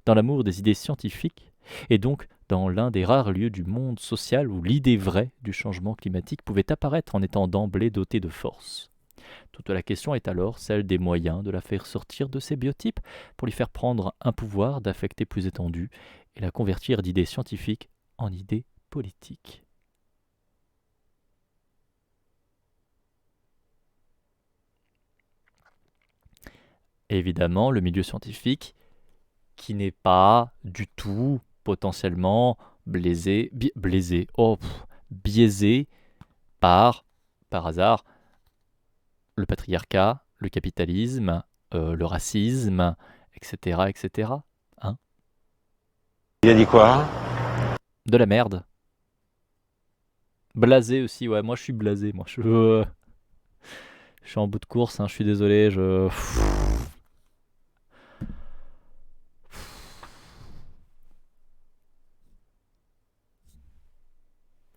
dans l'amour des idées scientifiques, et donc dans l'un des rares lieux du monde social où l'idée vraie du changement climatique pouvait apparaître en étant d'emblée dotée de force. Toute la question est alors celle des moyens de la faire sortir de ces biotypes pour lui faire prendre un pouvoir d'affecter plus étendu et la convertir d'idées scientifiques en idées politiques. Évidemment, le milieu scientifique qui n'est pas du tout potentiellement biaisé par hasard le patriarcat, le capitalisme, le racisme, etc. etc. Il a dit quoi? De la merde. Blasé aussi, ouais, moi je suis blasé, moi je suis en bout de course, je suis désolé,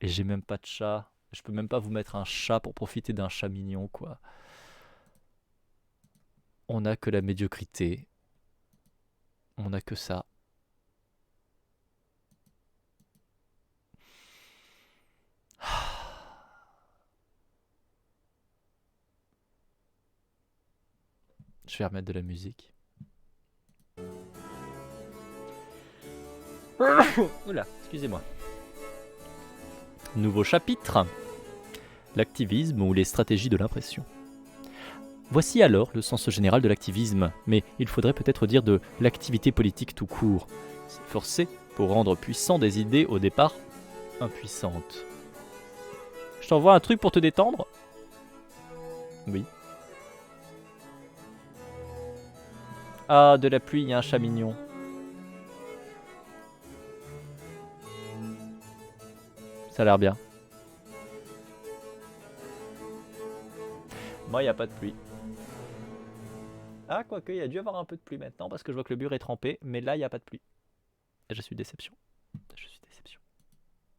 Et j'ai même pas de chat. Je peux même pas vous mettre un chat pour profiter d'un chat mignon, quoi. On n'a que la médiocrité. On n'a que ça. Je vais remettre de la musique. Oula, excusez-moi. Nouveau chapitre. L'activisme ou les stratégies de l'impression. Voici alors le sens général de l'activisme, mais il faudrait peut-être dire de l'activité politique tout court. S'efforcer pour rendre puissant des idées au départ impuissantes. Je t'envoie un truc pour te détendre? Oui. Ah, de la pluie, il y a un chat mignon. Ça a l'air bien. Moi, il n'y a pas de pluie. Ah, quoique, il y a dû y avoir un peu de pluie maintenant parce que je vois que le mur est trempé, mais là, il n'y a pas de pluie. Et je suis déception. Je suis déception.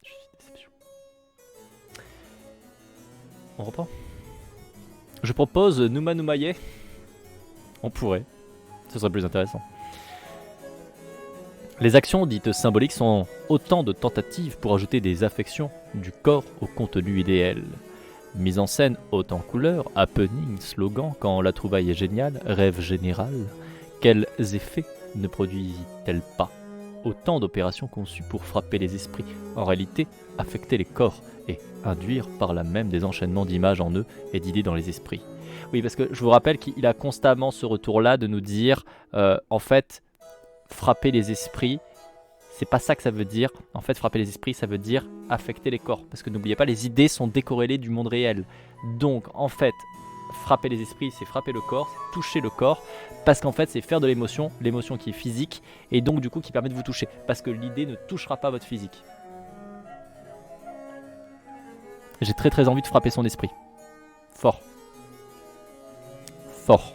Je suis déception. On reprend. Je propose Numa Numaye. On pourrait. Ce serait plus intéressant. Les actions dites symboliques sont autant de tentatives pour ajouter des affections du corps au contenu idéal. Mise en scène haute en couleurs, happening, slogan, quand la trouvaille est géniale, rêve général, quels effets ne produit-elle pas? Autant d'opérations conçues pour frapper les esprits, en réalité affecter les corps et induire par là même des enchaînements d'images en eux et d'idées dans les esprits. Oui, parce que je vous rappelle qu'il a constamment ce retour-là de nous dire, en fait, frapper les esprits, c'est pas ça que ça veut dire. En fait, frapper les esprits, ça veut dire affecter les corps. Parce que n'oubliez pas, les idées sont décorrélées du monde réel. Donc, en fait, frapper les esprits, c'est frapper le corps, c'est toucher le corps. Parce qu'en fait, c'est faire de l'émotion qui est physique, et donc du coup qui permet de vous toucher. Parce que l'idée ne touchera pas votre physique. J'ai très très envie de frapper son esprit. Fort. Fort.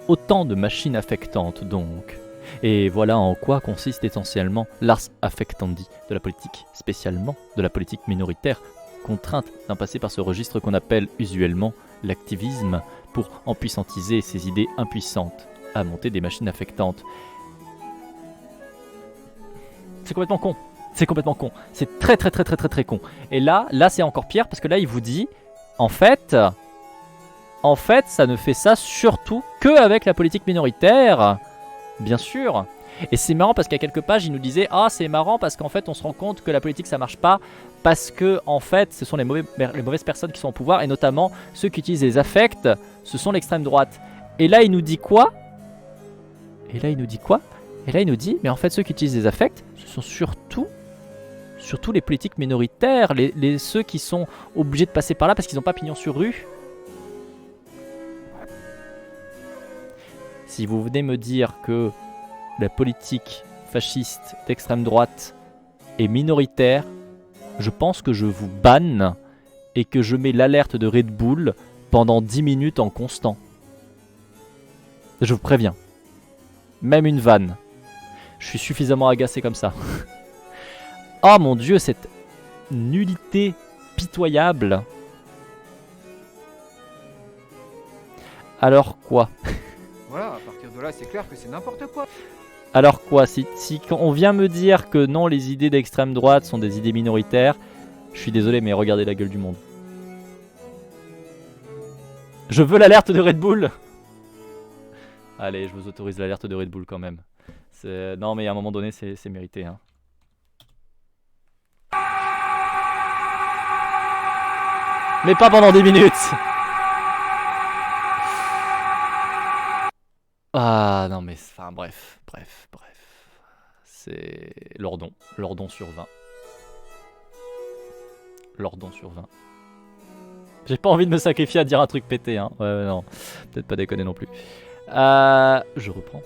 Autant de machines affectantes donc. Et voilà en quoi consiste essentiellement l'ars affectandi de la politique, spécialement de la politique minoritaire, contrainte d'en passer par ce registre qu'on appelle usuellement l'activisme pour empuissantiser ses idées impuissantes à monter des machines affectantes. C'est complètement con. C'est complètement con. C'est très con. Et là c'est encore pire parce que là il vous dit, en fait, en fait, ça ne fait ça surtout que avec la politique minoritaire, bien sûr. Et c'est marrant parce qu'à quelques pages, il nous disait « Ah, c'est marrant parce qu'en fait, on se rend compte que la politique, ça marche pas parce que, en fait, ce sont les mauvaises personnes qui sont au pouvoir et notamment ceux qui utilisent les affects, ce sont l'extrême droite. » Et là, il nous dit quoi? Et là, il nous dit « Mais en fait, ceux qui utilisent les affects, ce sont surtout les politiques minoritaires, ceux qui sont obligés de passer par là parce qu'ils n'ont pas pignon sur rue. » Si vous venez me dire que la politique fasciste d'extrême droite est minoritaire, je pense que je vous banne et que je mets l'alerte de Red Bull pendant 10 minutes en constant. Je vous préviens. Même une vanne. Je suis suffisamment agacé comme ça. Oh mon dieu, cette nullité pitoyable. Alors quoi? Voilà, à partir de là, c'est clair que c'est n'importe quoi. Alors quoi, si quand on vient me dire que non, les idées d'extrême droite sont des idées minoritaires, je suis désolé, mais regardez la gueule du monde. Je veux l'alerte de Red Bull. Allez, je vous autorise l'alerte de Red Bull quand même. Non, mais à un moment donné, c'est mérité. Hein. Mais pas pendant 10 minutes. Ah non mais enfin bref. C'est Lordon sur 20. Lordon sur 20. J'ai pas envie de me sacrifier à dire un truc pété hein. Ouais non, peut-être pas déconner non plus. Je reprends.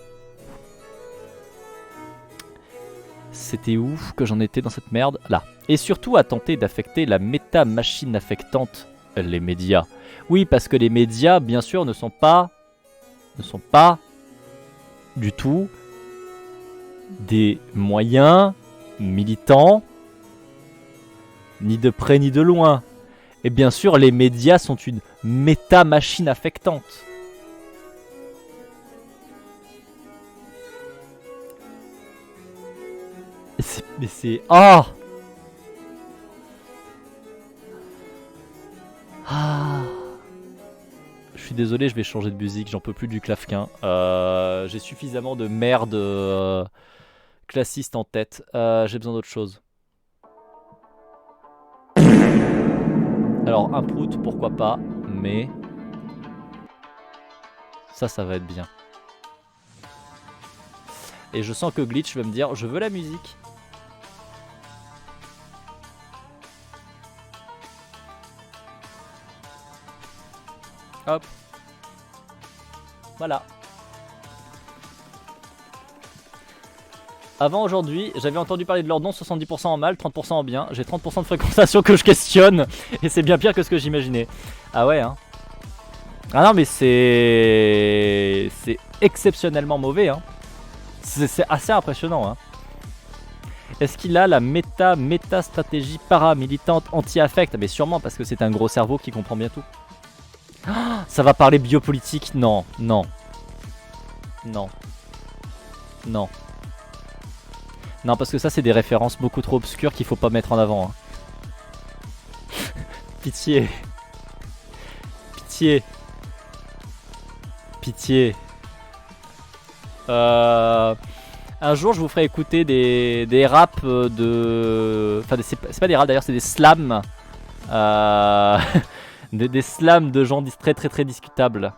C'était où que j'en étais dans cette merde? Là. Et surtout à tenter d'affecter la méta-machine affectante, les médias. Oui, parce que les médias, bien sûr, ne sont pas du tout des moyens militants, ni de près ni de loin. Et bien sûr, les médias sont une méta-machine affectante. Mais c'est... Ah Je suis désolé, je vais changer de musique, j'en peux plus du Clavquin. J'ai suffisamment de merde classiste en tête. J'ai besoin d'autre chose. Alors un prout, pourquoi pas, mais... Ça va être bien. Et je sens que Glitch va me dire, je veux la musique. Hop. Voilà. Avant aujourd'hui, j'avais entendu parler de Lordon, 70% en mal, 30% en bien. J'ai 30% de fréquentation que je questionne. Et c'est bien pire que ce que j'imaginais. Ah ouais hein. Ah non mais c'est exceptionnellement mauvais hein. C'est assez impressionnant hein. Est-ce qu'il a la méta stratégie paramilitante anti-affect? Mais sûrement parce que c'est un gros cerveau qui comprend bien tout. Ça va parler biopolitique? Non. Non, parce que ça c'est des références beaucoup trop obscures qu'il faut pas mettre en avant. Hein. Pitié. Un jour je vous ferai écouter des raps de... Enfin c'est pas des raps d'ailleurs, c'est des slams. Des slams de gens très discutables.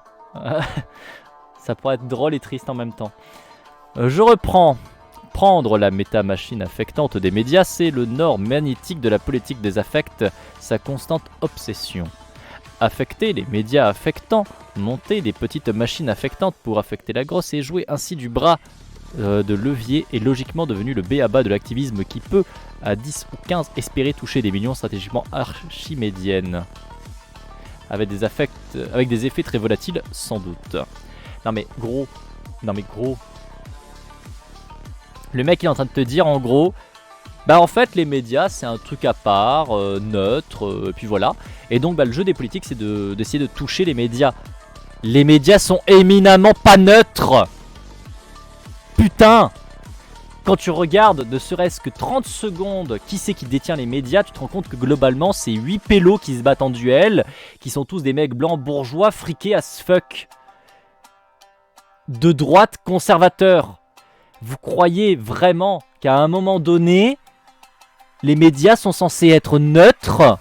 Ça pourrait être drôle et triste en même temps. Je reprends. Prendre la méta-machine affectante des médias, c'est le nord magnétique de la politique des affects, sa constante obsession. Affecter les médias affectants, monter des petites machines affectantes pour affecter la grosse et jouer ainsi du bras de levier est logiquement devenu le b.a.-ba de l'activisme qui peut, à 10 ou 15, espérer toucher des millions stratégiquement archimédiennes. Avec des effets très volatiles, sans doute. Non mais gros. Le mec il est en train de te dire en gros, bah en fait les médias c'est un truc à part, neutre, puis voilà. Et donc bah, le jeu des politiques c'est d'essayer de toucher les médias. Les médias sont éminemment pas neutres. Putain. Quand tu regardes ne serait-ce que 30 secondes qui c'est qui détient les médias, tu te rends compte que globalement c'est 8 pélos qui se battent en duel, qui sont tous des mecs blancs bourgeois friqués as fuck. De droite conservateurs. Vous croyez vraiment qu'à un moment donné, les médias sont censés être neutres?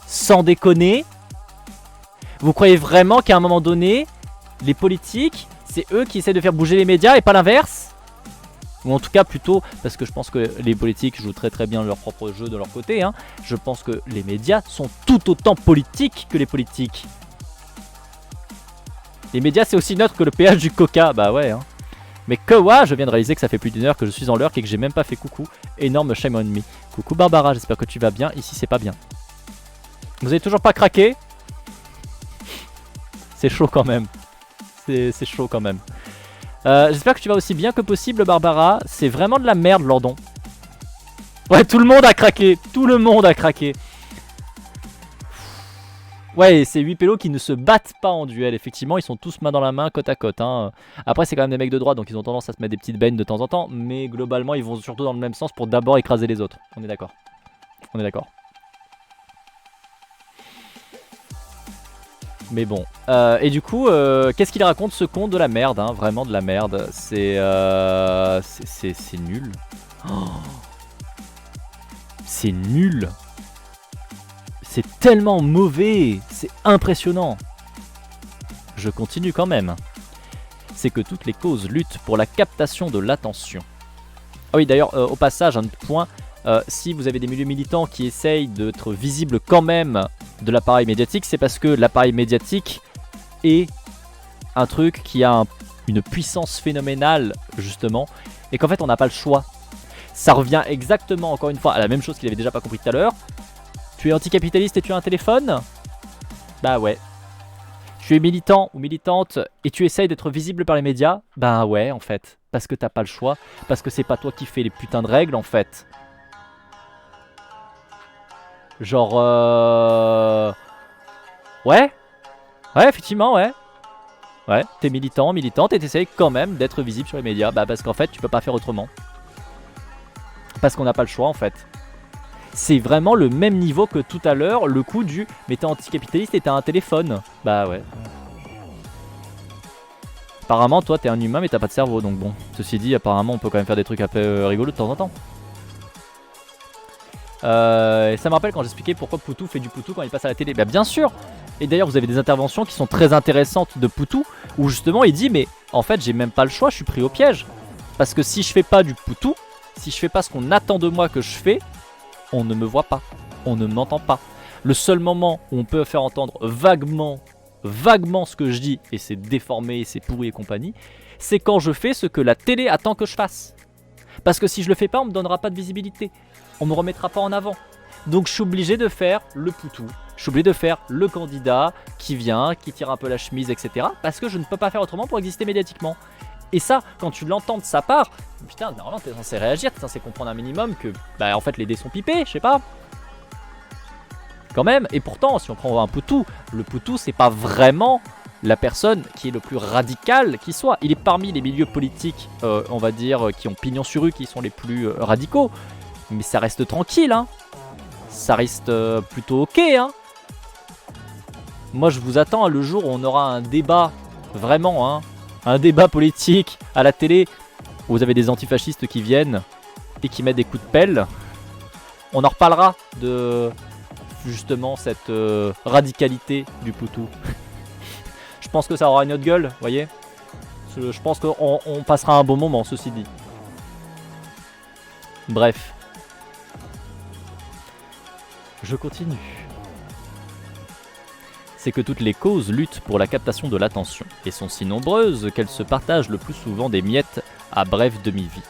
Sans déconner? Vous croyez vraiment qu'à un moment donné, les politiques, c'est eux qui essaient de faire bouger les médias et pas l'inverse? Ou en tout cas plutôt, parce que je pense que les politiques jouent très bien leur propre jeu de leur côté, hein. Je pense que les médias sont tout autant politiques que les politiques. Les médias c'est aussi neutre que le péage du coca, bah ouais hein. Mais que ouais, je viens de réaliser que ça fait plus d'une heure que je suis en lurk et que j'ai même pas fait coucou. Énorme shame on me. Coucou Barbara, j'espère que tu vas bien, ici c'est pas bien. Vous avez toujours pas craqué? C'est chaud quand même. C'est chaud quand même. J'espère que tu vas aussi bien que possible Barbara. C'est vraiment de la merde Lordon. Ouais, tout le monde a craqué. Tout le monde a craqué. Ouais, c'est 8 pélos qui ne se battent pas en duel. Effectivement, ils sont tous main dans la main, côte à côte. Hein. Après, c'est quand même des mecs de droite, donc ils ont tendance à se mettre des petites baignes de temps en temps. Mais globalement, ils vont surtout dans le même sens pour d'abord écraser les autres. On est d'accord. On est d'accord. Mais bon. Et du coup, qu'est-ce qu'il raconte ce con de la merde, hein, vraiment de la merde. C'est nul. Oh, c'est nul. C'est tellement mauvais. C'est impressionnant. Je continue quand même. C'est que toutes les causes luttent pour la captation de l'attention. Ah oui, d'ailleurs, au passage, un autre point. Si vous avez des milieux militants qui essayent d'être visibles quand même de l'appareil médiatique, c'est parce que l'appareil médiatique est un truc qui a une puissance phénoménale, justement, et qu'en fait on n'a pas le choix. Ça revient exactement, encore une fois, à la même chose qu'il avait déjà pas compris tout à l'heure. Tu es anticapitaliste et tu as un téléphone? Bah ouais. Tu es militant ou militante et tu essayes d'être visible par les médias? Bah ouais, en fait. Parce que t'as pas le choix. Parce que c'est pas toi qui fais les putains de règles, en fait. Genre ouais. Ouais, effectivement, ouais. Ouais, t'es militant, militante et t'essayes quand même d'être visible sur les médias. Bah parce qu'en fait, tu peux pas faire autrement. Parce qu'on n'a pas le choix, en fait. C'est vraiment le même niveau que tout à l'heure, le coup du mais t'es anticapitaliste et t'as un téléphone. Bah ouais. Apparemment, toi, t'es un humain mais t'as pas de cerveau, donc bon. Ceci dit, apparemment, on peut quand même faire des trucs un peu rigolos de temps en temps. Ça me rappelle quand j'expliquais pourquoi Poutou fait du Poutou quand il passe à la télé. Bah bien sûr. Et d'ailleurs vous avez des interventions qui sont très intéressantes de Poutou, où justement il dit mais en fait j'ai même pas le choix, je suis pris au piège. Parce que si je fais pas du Poutou, si je fais pas ce qu'on attend de moi que je fais, on ne me voit pas, on ne m'entend pas. Le seul moment où on peut faire entendre vaguement ce que je dis, et c'est déformé, c'est pourri et compagnie, c'est quand je fais ce que la télé attend que je fasse. Parce que si je le fais pas, on me donnera pas de visibilité. On me remettra pas en avant. Donc je suis obligé de faire le Poutou. Je suis obligé de faire le candidat qui vient, qui tire un peu la chemise, etc. Parce que je ne peux pas faire autrement pour exister médiatiquement. Et ça, quand tu l'entends de sa part, putain, normalement t'es censé réagir, t'es censé comprendre un minimum que, bah en fait les dés sont pipés, je sais pas. Quand même, et pourtant, si on prend un Poutou, le Poutou c'est pas vraiment la personne qui est le plus radical qui soit. Il est parmi les milieux politiques, on va dire, qui ont pignon sur rue, qui sont les plus radicaux. Mais ça reste tranquille, hein. Ça reste plutôt ok, hein. Moi, je vous attends le jour où on aura un débat, vraiment, hein. Un débat politique à la télé, où vous avez des antifascistes qui viennent et qui mettent des coups de pelle. On en reparlera de, justement, cette radicalité du Poutou. Je pense que ça aura une autre gueule, vous voyez. Je pense qu'on passera un bon moment, ceci dit. Bref. Je continue. C'est que toutes les causes luttent pour la captation de l'attention, et sont si nombreuses qu'elles se partagent le plus souvent des miettes à brève demi-vie.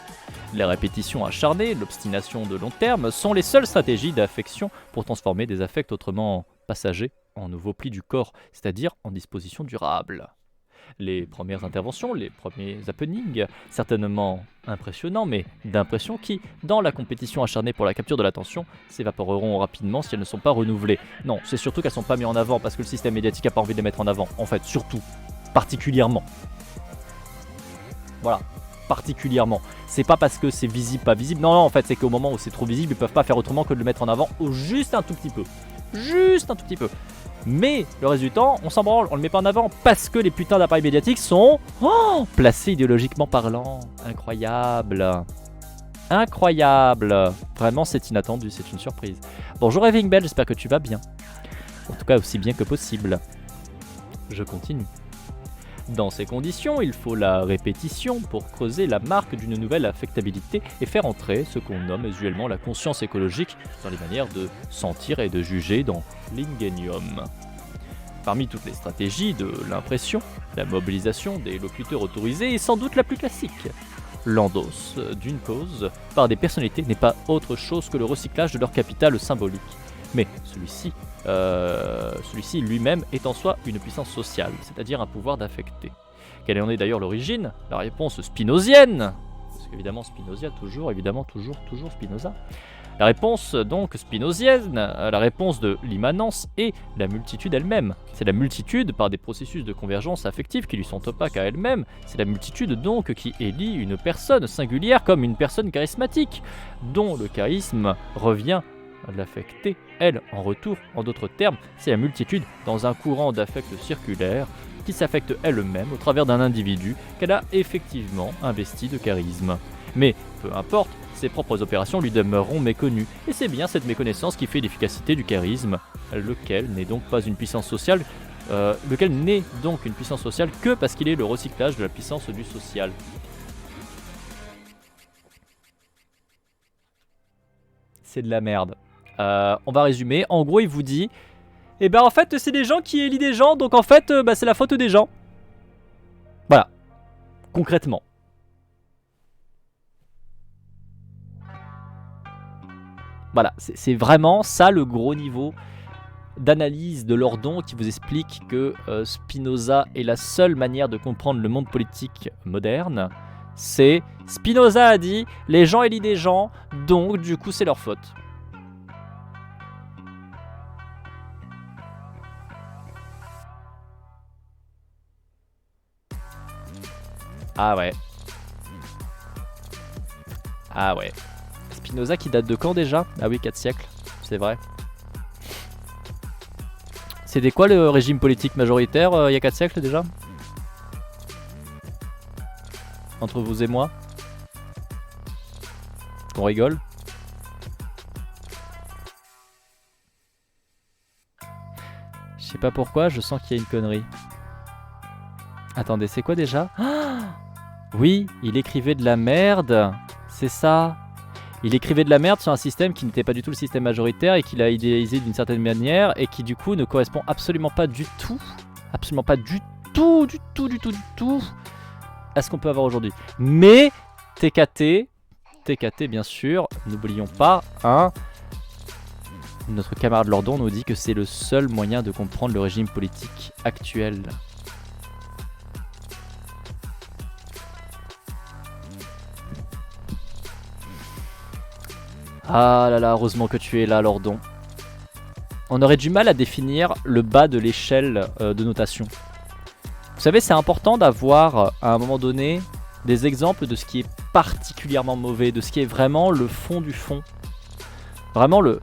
Les répétitions acharnées, l'obstination de long terme sont les seules stratégies d'affection pour transformer des affects autrement passagers en nouveaux plis du corps, c'est-à-dire en dispositions durables. Les premières interventions, les premiers happenings, certainement impressionnants, mais d'impression qui, dans la compétition acharnée pour la capture de l'attention, s'évaporeront rapidement si elles ne sont pas renouvelées. Non, c'est surtout qu'elles ne sont pas mises en avant parce que le système médiatique n'a pas envie de les mettre en avant. En fait, surtout, particulièrement. Voilà. particulièrement. C'est pas parce que c'est visible, pas visible. Non, non, en fait, c'est qu'au moment où c'est trop visible, ils peuvent pas faire autrement que de le mettre en avant, ou juste un tout petit peu. Juste un tout petit peu. Mais le reste du temps, on s'en branle, on le met pas en avant parce que les putains d'appareils médiatiques sont placés idéologiquement parlant. Incroyable. Incroyable. Vraiment, c'est inattendu, c'est une surprise. Bonjour Eving Bell, j'espère que tu vas bien. En tout cas, aussi bien que possible. Je continue. Dans ces conditions, il faut la répétition pour creuser la marque d'une nouvelle affectabilité et faire entrer ce qu'on nomme usuellement la conscience écologique dans les manières de sentir et de juger dans l'ingénium. Parmi toutes les stratégies de l'impression, la mobilisation des locuteurs autorisés est sans doute la plus classique. L'endosse d'une cause par des personnalités n'est pas autre chose que le recyclage de leur capital symbolique. Mais celui-ci lui-même est en soi une puissance sociale, c'est-à-dire un pouvoir d'affecter. Quelle en est d'ailleurs l'origine? La réponse spinozienne, parce qu'évidemment Spinoza, toujours Spinoza. La réponse donc spinozienne, la réponse de l'immanence est la multitude elle-même. C'est la multitude par des processus de convergence affective qui lui sont opaques à elle-même. C'est la multitude donc qui élit une personne singulière comme une personne charismatique, dont le charisme revient à l'affecter, elle, en retour. En d'autres termes, c'est la multitude dans un courant d'affect circulaire qui s'affecte elle-même au travers d'un individu qu'elle a effectivement investi de charisme. Mais, peu importe, ses propres opérations lui demeureront méconnues, et c'est bien cette méconnaissance qui fait l'efficacité du charisme, lequel n'est donc pas une puissance sociale, lequel n'est donc une puissance sociale que parce qu'il est le recyclage de la puissance du social. C'est de la merde. On va résumer. En gros, il vous dit, eh ben en fait, c'est des gens qui élient des gens, donc en fait, c'est la faute des gens. Voilà. Concrètement. Voilà, c'est vraiment ça le gros niveau d'analyse de Lordon qui vous explique que Spinoza est la seule manière de comprendre le monde politique moderne. C'est Spinoza a dit, les gens élient des gens, donc du coup c'est leur faute. Ah ouais. Ah ouais. Spinoza qui date de quand déjà? Ah oui, 4 siècles, c'est vrai. C'était quoi le régime politique majoritaire il y a 4 siècles déjà? Entre vous et moi? On rigole? Je sais pas pourquoi, je sens qu'il y a une connerie. Attendez, c'est quoi déjà? Oui, il écrivait de la merde. C'est ça. Il écrivait de la merde sur un système qui n'était pas du tout le système majoritaire et qu'il a idéalisé d'une certaine manière et qui du coup ne correspond absolument pas du tout à ce qu'on peut avoir aujourd'hui. Mais TKT bien sûr, n'oublions pas, hein, notre camarade Lordon nous dit que c'est le seul moyen de comprendre le régime politique actuel. Ah là là, heureusement que tu es là, Lordon. On aurait du mal à définir le bas de l'échelle de notation. Vous savez, c'est important d'avoir, à un moment donné, des exemples de ce qui est particulièrement mauvais, de ce qui est vraiment le fond du fond. Vraiment le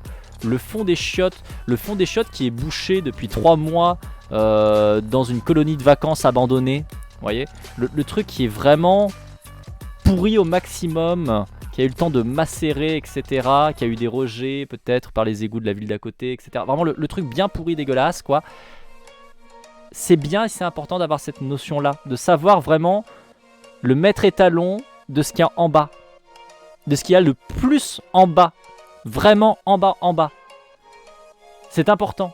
fond des chiottes. Le fond des chiottes qui est bouché depuis 3 mois dans une colonie de vacances abandonnée. Vous voyez, le truc qui est vraiment pourri au maximum, qui a eu le temps de macérer, etc., qui a eu des rejets peut-être par les égouts de la ville d'à côté, etc. Vraiment le truc bien pourri, dégueulasse, quoi. C'est bien et c'est important d'avoir cette notion-là, de savoir vraiment le maître étalon de ce qu'il y a en bas, de ce qu'il y a le plus en bas, vraiment en bas. C'est important.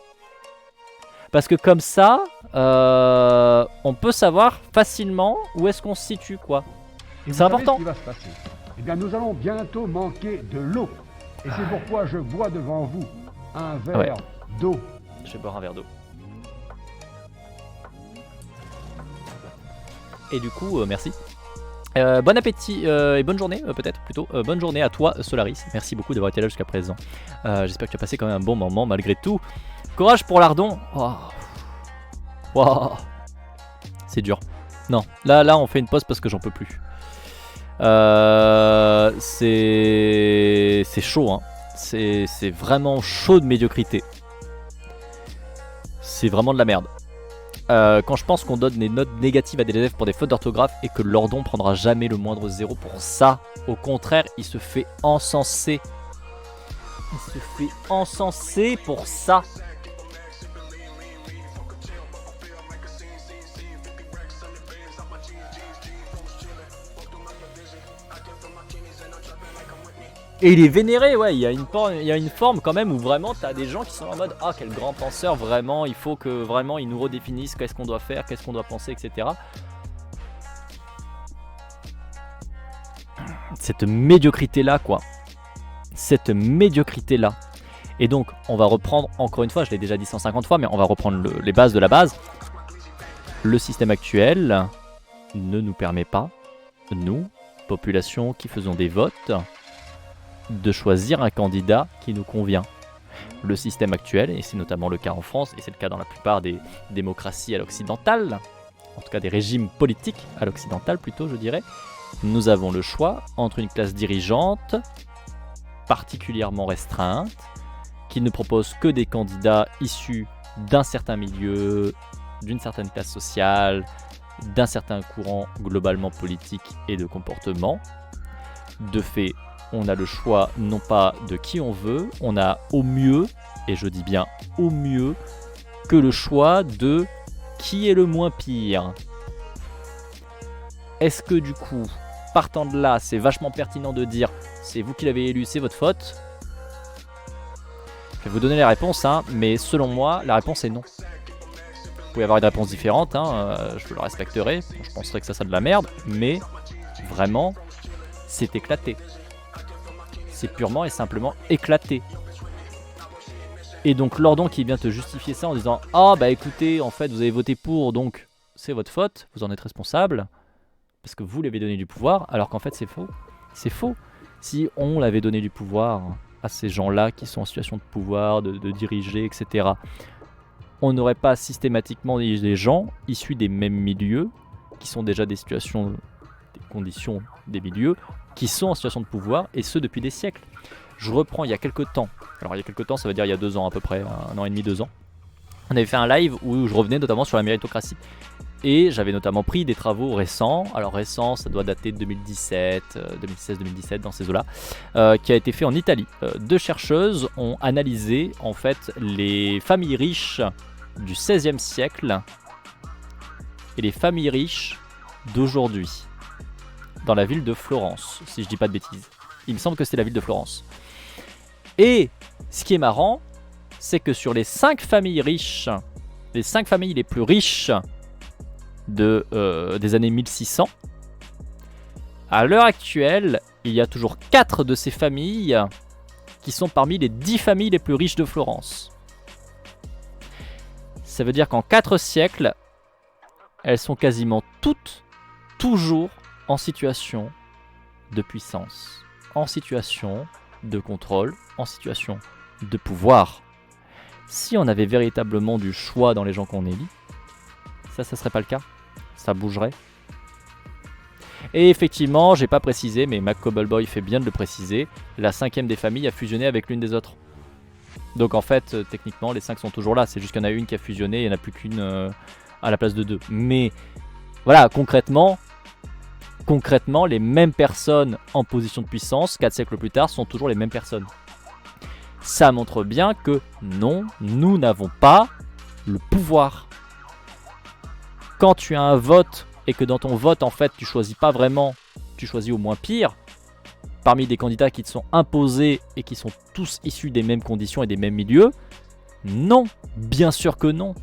Parce que comme ça, on peut savoir facilement où est-ce qu'on se situe, quoi. C'est important. Ce qui va se passer. Eh bien, nous allons bientôt manquer de l'eau. Et c'est pourquoi je bois devant vous un verre d'eau. Je vais boire un verre d'eau. Et du coup, merci. Bon appétit et bonne journée, peut-être plutôt. Bonne journée à toi, Solaris. Merci beaucoup d'avoir été là jusqu'à présent. J'espère que tu as passé quand même un bon moment malgré tout. Courage pour l'Ardon. Oh. Wow. C'est dur. Non, là on fait une pause parce que j'en peux plus. C'est chaud, hein. C'est vraiment chaud de médiocrité. C'est vraiment de la merde. Quand je pense qu'on donne des notes négatives à des élèves pour des fautes d'orthographe et que Lordon prendra jamais le moindre zéro pour ça, au contraire, il se fait encenser. Il se fait encenser pour ça. Et il est vénéré, ouais, il y a une forme quand même où vraiment t'as des gens qui sont en mode ah quel grand penseur, vraiment, il faut que vraiment il nous redéfinisse qu'est-ce qu'on doit faire, qu'est-ce qu'on doit penser, etc. Cette médiocrité là quoi. Cette médiocrité là. Et donc on va reprendre encore une fois, je l'ai déjà dit 150 fois, mais on va reprendre les bases de la base. Le système actuel ne nous permet pas, nous, population qui faisons des votes, de choisir un candidat qui nous convient. Le système actuel, et c'est notamment le cas en France, et c'est le cas dans la plupart des démocraties à l'occidental, en tout cas des régimes politiques à l'occidental plutôt je dirais, nous avons le choix entre une classe dirigeante particulièrement restreinte, qui ne propose que des candidats issus d'un certain milieu, d'une certaine classe sociale, d'un certain courant globalement politique et de comportement. De fait, on a le choix non pas de qui on veut, on a au mieux, et je dis bien au mieux, que le choix de qui est le moins pire. Est-ce que du coup, partant de là, c'est vachement pertinent de dire c'est vous qui l'avez élu, c'est votre faute? Je vais vous donner les réponses, hein, mais selon moi, la réponse est non. Vous pouvez avoir une réponse différente, hein, je le respecterai, je penserai que ça de la merde, mais vraiment, c'est éclaté. C'est purement et simplement éclaté. Et donc Lordon qui vient te justifier ça en disant ah bah écoutez, en fait vous avez voté pour, donc c'est votre faute, vous en êtes responsable, parce que vous l'avez donné du pouvoir, alors qu'en fait c'est faux. C'est faux. Si on l'avait donné du pouvoir à ces gens-là qui sont en situation de pouvoir, de diriger, etc., on n'aurait pas systématiquement des gens issus des mêmes milieux, qui sont déjà des situations, des conditions des milieux, qui sont en situation de pouvoir, et ce depuis des siècles. Je reprends il y a quelques temps, alors il y a quelques temps ça veut dire il y a 2 ans à peu près, 1 an et demi, 2 ans, on avait fait un live où je revenais notamment sur la méritocratie. Et j'avais notamment pris des travaux récents, alors récents ça doit dater de 2017, 2016-2017 dans ces eaux-là, qui a été fait en Italie. 2 chercheuses ont analysé en fait les familles riches du XVIe siècle et les familles riches d'aujourd'hui, dans la ville de Florence, si je dis pas de bêtises. Il me semble que c'est la ville de Florence. Et ce qui est marrant, c'est que sur les 5 familles riches, les 5 familles les plus riches des années 1600, à l'heure actuelle, il y a toujours 4 de ces familles qui sont parmi les 10 familles les plus riches de Florence. Ça veut dire qu'en 4 siècles, elles sont quasiment toutes, toujours en situation de puissance, en situation de contrôle, en situation de pouvoir. Si on avait véritablement du choix dans les gens qu'on élit, ça serait pas le cas, ça bougerait. Et effectivement, j'ai pas précisé, mais McCobbleboy fait bien de le préciser, la 5e des familles a fusionné avec l'une des autres. Donc en fait, techniquement, les 5 sont toujours là, c'est juste qu'il y en a une qui a fusionné, il n'y en a plus qu'une à la place de 2. Mais voilà, concrètement, les mêmes personnes en position de puissance, 4 siècles plus tard, sont toujours les mêmes personnes. Ça montre bien que non, nous n'avons pas le pouvoir. Quand tu as un vote et que dans ton vote, en fait, tu choisis pas vraiment, tu choisis au moins pire, parmi des candidats qui te sont imposés et qui sont tous issus des mêmes conditions et des mêmes milieux, non, bien sûr que non.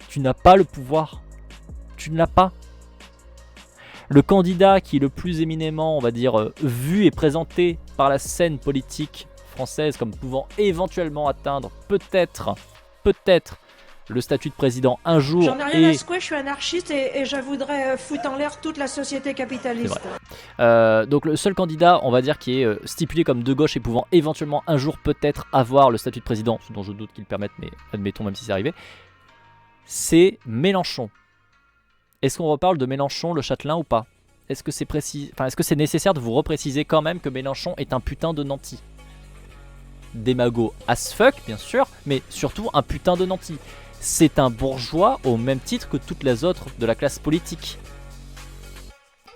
Tu n'as pas le pouvoir. Tu ne l'as pas. Le candidat qui est le plus éminemment, on va dire, vu et présenté par la scène politique française comme pouvant éventuellement atteindre peut-être le statut de président un jour. J'en ai rien à secouer, je suis anarchiste et je voudrais foutre en l'air toute la société capitaliste. Donc le seul candidat, on va dire, qui est stipulé comme de gauche et pouvant éventuellement un jour peut-être avoir le statut de président, ce dont je doute qu'il le permette, mais admettons même si c'est arrivé, c'est Mélenchon. Est-ce qu'on reparle de Mélenchon, le Châtelain ou pas? est-ce que c'est précis, enfin, est-ce que c'est nécessaire de vous repréciser quand même que Mélenchon est un putain de nanti? Démago as fuck, bien sûr, mais surtout un putain de nanti. C'est un bourgeois au même titre que toutes les autres de la classe politique.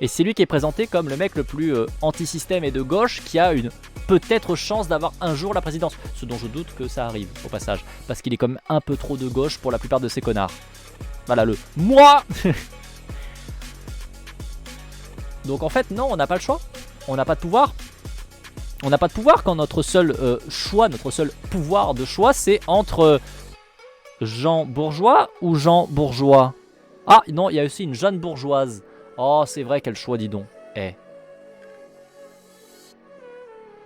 Et c'est lui qui est présenté comme le mec le plus anti-système et de gauche qui a une peut-être chance d'avoir un jour la présidence. Ce dont je doute que ça arrive au passage. Parce qu'il est quand même un peu trop de gauche pour la plupart de ces connards. Voilà le moi. Donc en fait non, on n'a pas le choix. On n'a pas de pouvoir. On n'a pas de pouvoir quand notre seul choix, notre seul pouvoir de choix c'est entre Jean bourgeois ou Jean bourgeois. Ah non, il y a aussi une Jeanne bourgeoise. Oh, c'est vrai, quel choix, dis donc. Eh.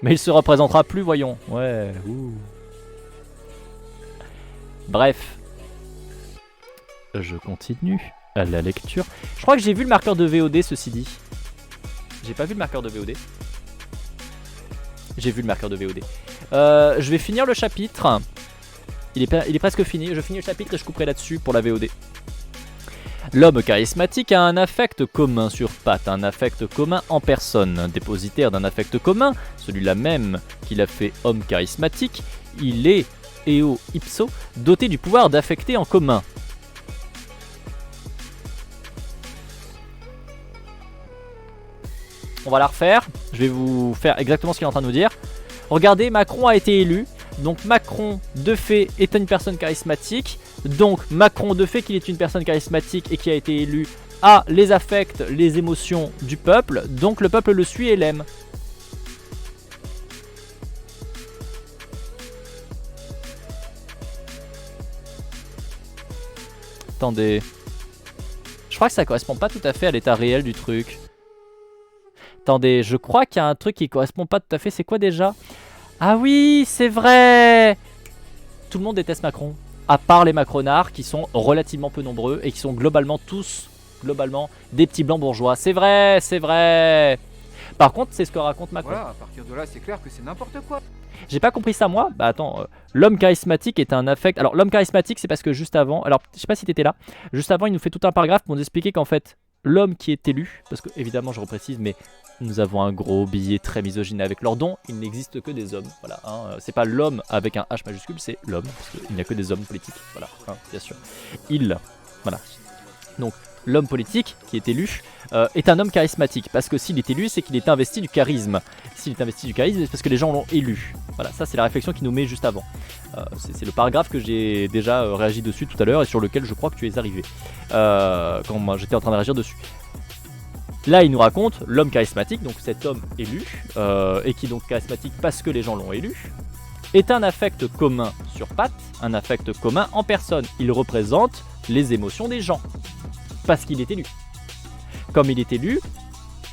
Mais il se représentera plus, voyons. Ouais, ouh. Bref. Je continue à la lecture. Je crois que j'ai vu le marqueur de VOD, ceci dit. J'ai pas vu le marqueur de VOD. J'ai vu le marqueur de VOD. Je vais finir le chapitre. Il est presque fini. Je finis le chapitre et je couperai là-dessus pour la VOD. L'homme charismatique a un affect commun sur pattes, un affect commun en personne. Dépositaire d'un affect commun, celui-là même qu'il a fait homme charismatique, il est, eo ipso, doté du pouvoir d'affecter en commun. On va la refaire, je vais vous faire exactement ce qu'il est en train de nous dire. Regardez, Macron a été élu, donc Macron de fait est une personne charismatique. Donc Macron, de fait qu'il est une personne charismatique et qui a été élu, a les affects, les émotions du peuple. Donc le peuple le suit et l'aime. Attendez. Je crois que ça correspond pas tout à fait à l'état réel du truc. Attendez, je crois qu'il y a un truc qui correspond pas tout à fait. C'est quoi déjà? Ah oui, c'est vrai! Tout le monde déteste Macron. À part les macronards qui sont relativement peu nombreux et qui sont globalement tous, des petits blancs bourgeois. C'est vrai, c'est vrai. Par contre, c'est ce que raconte Macron. Voilà, à partir de là, c'est clair que c'est n'importe quoi. J'ai pas compris ça moi. Bah attends, l'homme charismatique est un affect. Alors l'homme charismatique, c'est parce que juste avant, alors je sais pas si t'étais là, juste avant il nous fait tout un paragraphe pour nous expliquer qu'en fait, l'homme qui est élu, parce que évidemment je reprécise, mais nous avons un gros billet très misogyne avec Lordon, il n'existe que des hommes, voilà, hein, c'est pas l'homme avec un H majuscule, c'est l'homme, parce qu'il n'y a que des hommes politiques, voilà, hein, bien sûr. Voilà. Donc l'homme politique qui est élu est un homme charismatique, parce que s'il est élu, c'est qu'il est investi du charisme. S'il est investi du charisme, c'est parce que les gens l'ont élu. Voilà, ça c'est la réflexion qui nous met juste avant. C'est le paragraphe que j'ai déjà réagi dessus tout à l'heure et sur lequel je crois que tu es arrivé quand moi j'étais en train de réagir dessus. Là, il nous raconte l'homme charismatique, donc cet homme élu, et qui est donc charismatique parce que les gens l'ont élu, est un affect commun sur pattes, un affect commun en personne. Il représente les émotions des gens, parce qu'il est élu. Comme il est élu,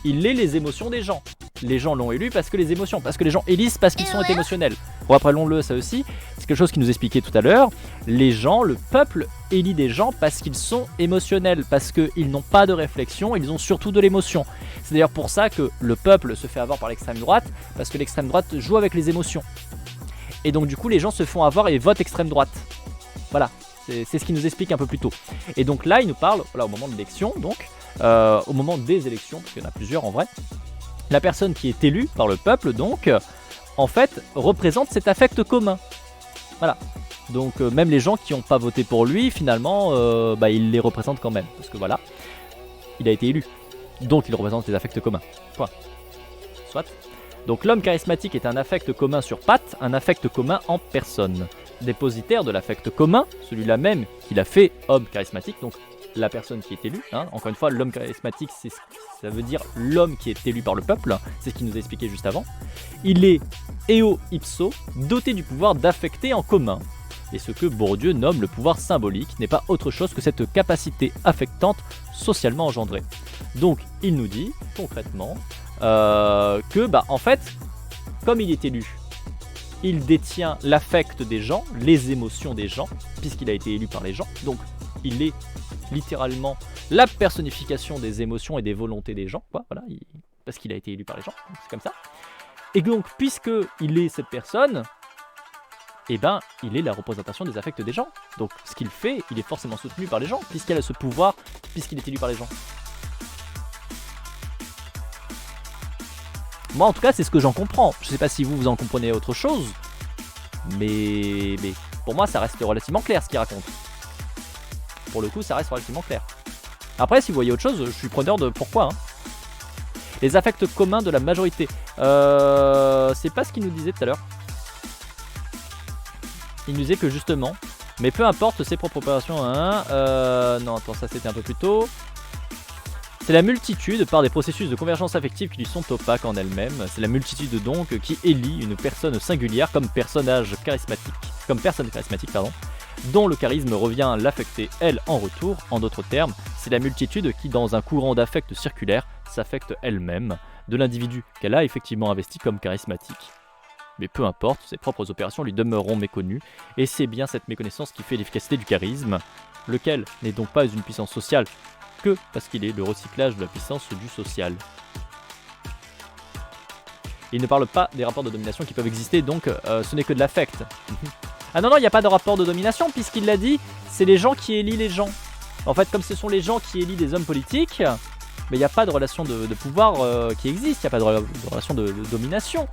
il est les émotions des gens. Les gens l'ont élu parce que les émotions, parce que les gens élisent parce qu'ils sont émotionnels. Rappelons-le ça aussi, c'est quelque chose qui nous expliquait tout à l'heure. Les gens, le peuple élit des gens parce qu'ils sont émotionnels, parce qu'ils n'ont pas de réflexion, ils ont surtout de l'émotion. C'est d'ailleurs pour ça que le peuple se fait avoir par l'extrême droite, parce que l'extrême droite joue avec les émotions. Et donc du coup les gens se font avoir et votent extrême droite. Voilà, c'est ce qu'il nous explique un peu plus tôt. Et donc là il nous parle, voilà, au moment de l'élection, donc au moment des élections, parce qu'il y en a plusieurs en vrai, la personne qui est élue par le peuple, donc, en fait, représente cet affect commun. Voilà. Donc, même les gens qui n'ont pas voté pour lui, finalement, il les représente quand même. Parce que voilà, il a été élu. Donc, il représente les affects communs. Point. Soit. Donc, l'homme charismatique est un affect commun sur pattes, un affect commun en personne. Dépositaire de l'affect commun, celui-là même qu'il a fait homme charismatique, donc la personne qui est élue, hein. Encore une fois, l'homme charismatique, ça veut dire l'homme qui est élu par le peuple, hein. C'est ce qu'il nous a expliqué juste avant. Il est eo ipso, doté du pouvoir d'affecter en commun. Et ce que Bourdieu nomme le pouvoir symbolique n'est pas autre chose que cette capacité affectante socialement engendrée. Donc il nous dit concrètement que en fait, comme il est élu, il détient l'affect des gens, les émotions des gens, puisqu'il a été élu par les gens, donc il est littéralement la personnification des émotions et des volontés des gens, quoi, voilà, parce qu'il a été élu par les gens, c'est comme ça. Et donc, puisqu'il est cette personne, il est la représentation des affects des gens. Donc, ce qu'il fait, il est forcément soutenu par les gens, puisqu'il a ce pouvoir, puisqu'il est élu par les gens. Moi en tout cas c'est ce que j'en comprends. Je sais pas si vous en comprenez autre chose, mais pour moi ça reste relativement clair ce qu'il raconte. Pour le coup ça reste relativement clair. Après si vous voyez autre chose, je suis preneur de pourquoi. Hein. Les affects communs de la majorité. C'est pas ce qu'il nous disait tout à l'heure. Il nous disait que justement, mais peu importe ses propres opérations. Hein, non, attends, ça c'était un peu plus tôt. C'est la multitude par des processus de convergence affective qui lui sont opaques en elle-même. C'est la multitude donc qui élit une personne singulière comme personne charismatique, dont le charisme revient à l'affecter elle en retour. En d'autres termes, c'est la multitude qui dans un courant d'affect circulaire s'affecte elle-même de l'individu qu'elle a effectivement investi comme charismatique. Mais peu importe, ses propres opérations lui demeureront méconnues, et c'est bien cette méconnaissance qui fait l'efficacité du charisme, lequel n'est donc pas une puissance sociale que parce qu'il est le recyclage de la puissance du social. Il ne parle pas des rapports de domination qui peuvent exister, donc ce n'est que de l'affect. Ah non, il n'y a pas de rapport de domination, puisqu'il l'a dit, c'est les gens qui élient les gens. En fait, comme ce sont les gens qui élient des hommes politiques, mais il n'y a pas de relation de pouvoir qui existe, il n'y a pas de relation de domination.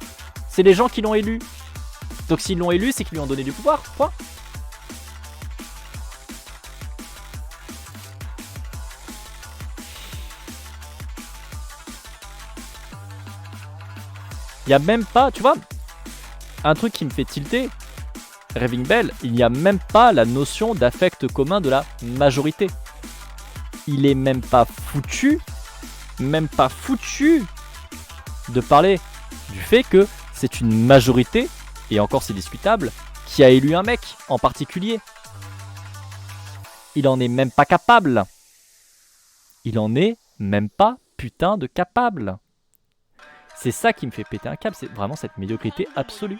C'est les gens qui l'ont élu. Donc s'ils l'ont élu, c'est qu'ils lui ont donné du pouvoir, point. Il n'y a même pas, tu vois, un truc qui me fait tilter, Raving Bell, il n'y a même pas la notion d'affect commun de la majorité. Il est même pas foutu de parler du fait que c'est une majorité, et encore c'est discutable, qui a élu un mec en particulier. Il en est même pas capable. Il en est même pas putain de capable. C'est ça qui me fait péter un câble, c'est vraiment cette médiocrité absolue.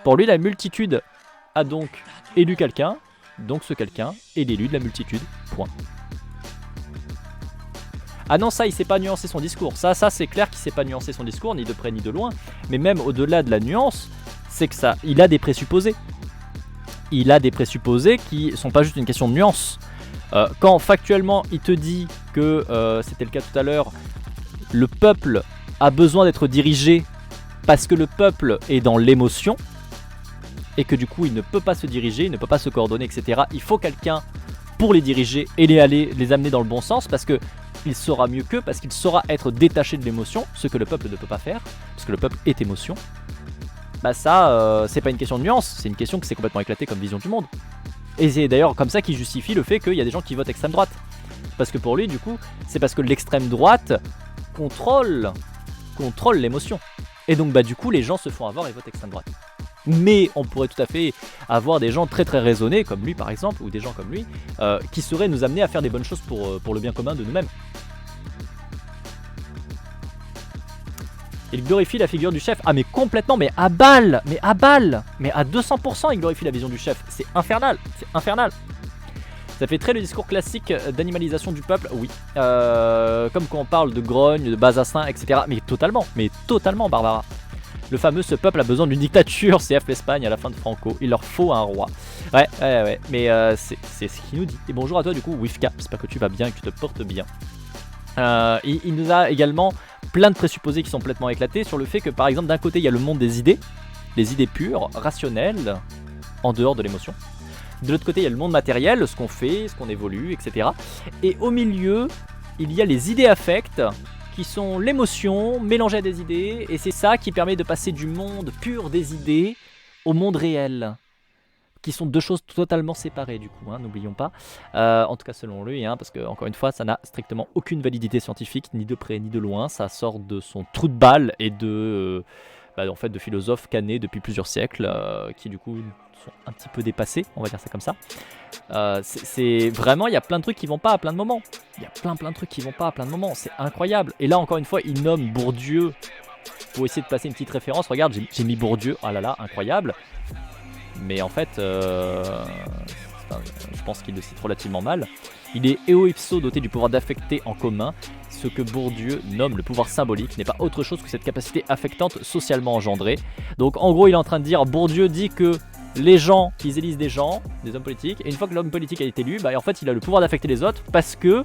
Pour lui, la multitude a donc élu quelqu'un, donc ce quelqu'un est l'élu de la multitude, point. Ah non, ça, il sait pas nuancer son discours. Ça c'est clair qu'il sait pas nuancer son discours, ni de près ni de loin. Mais même au-delà de la nuance, c'est que ça, il a des présupposés. Il a des présupposés qui sont pas juste une question de nuance. Quand factuellement, il te dit que, c'était le cas tout à l'heure, le peuple a besoin d'être dirigé parce que le peuple est dans l'émotion, et que du coup, il ne peut pas se diriger, il ne peut pas se coordonner, etc. Il faut quelqu'un pour les diriger et les amener dans le bon sens, parce que il saura mieux qu'eux, parce qu'il saura être détaché de l'émotion, ce que le peuple ne peut pas faire, parce que le peuple est émotion. Bah ça, c'est pas une question de nuance, c'est une question que c'est complètement éclaté comme vision du monde. Et c'est d'ailleurs comme ça qu'il justifie le fait qu'il y a des gens qui votent extrême droite. Parce que pour lui, du coup, c'est parce que l'extrême droite contrôle l'émotion. Et donc bah du coup, les gens se font avoir et votent extrême droite. Mais on pourrait tout à fait avoir des gens très très raisonnés, comme lui par exemple, ou des gens comme lui, qui sauraient nous amener à faire des bonnes choses pour le bien commun de nous-mêmes. Il glorifie la figure du chef. Ah mais complètement, mais à balle, mais à 200% il glorifie la vision du chef. C'est infernal, c'est infernal. Ça fait très le discours classique d'animalisation du peuple, oui. Comme quand on parle de grogne, de bas instinct, etc. Mais totalement Barbara. Le fameux ce peuple a besoin d'une dictature, CF l'Espagne à la fin de Franco, il leur faut un roi. Ouais, mais c'est ce qu'il nous dit. Et bonjour à toi du coup Wifka, j'espère que tu vas bien et que tu te portes bien. Il nous a également plein de présupposés qui sont complètement éclatés sur le fait que par exemple d'un côté il y a le monde des idées, les idées pures, rationnelles, en dehors de l'émotion. De l'autre côté il y a le monde matériel, ce qu'on fait, ce qu'on évolue, etc. Et au milieu il y a les idées affects, qui sont l'émotion mélangée à des idées, et c'est ça qui permet de passer du monde pur des idées au monde réel, qui sont deux choses totalement séparées du coup, hein, n'oublions pas, en tout cas selon lui, hein, parce que encore une fois ça n'a strictement aucune validité scientifique, ni de près ni de loin, ça sort de son trou de balle et de philosophes canés depuis plusieurs siècles, qui du coup sont un petit peu dépassés, on va dire ça comme ça. C'est vraiment, il y a plein de trucs qui vont pas à plein de moments. Il y a plein de trucs qui vont pas à plein de moments, c'est incroyable. Et là encore une fois, il nomme Bourdieu pour essayer de passer une petite référence. Regarde, j'ai mis Bourdieu, ah là là, incroyable. Mais en fait, je pense qu'il le cite relativement mal. Il est eo ipso doté du pouvoir d'affecter en commun. Ce que Bourdieu nomme le pouvoir symbolique n'est pas autre chose que cette capacité affectante socialement engendrée. Donc en gros, il est en train de dire, Bourdieu dit que les gens, ils élisent des gens, des hommes politiques, et une fois que l'homme politique a été élu, bah en fait il a le pouvoir d'affecter les autres parce que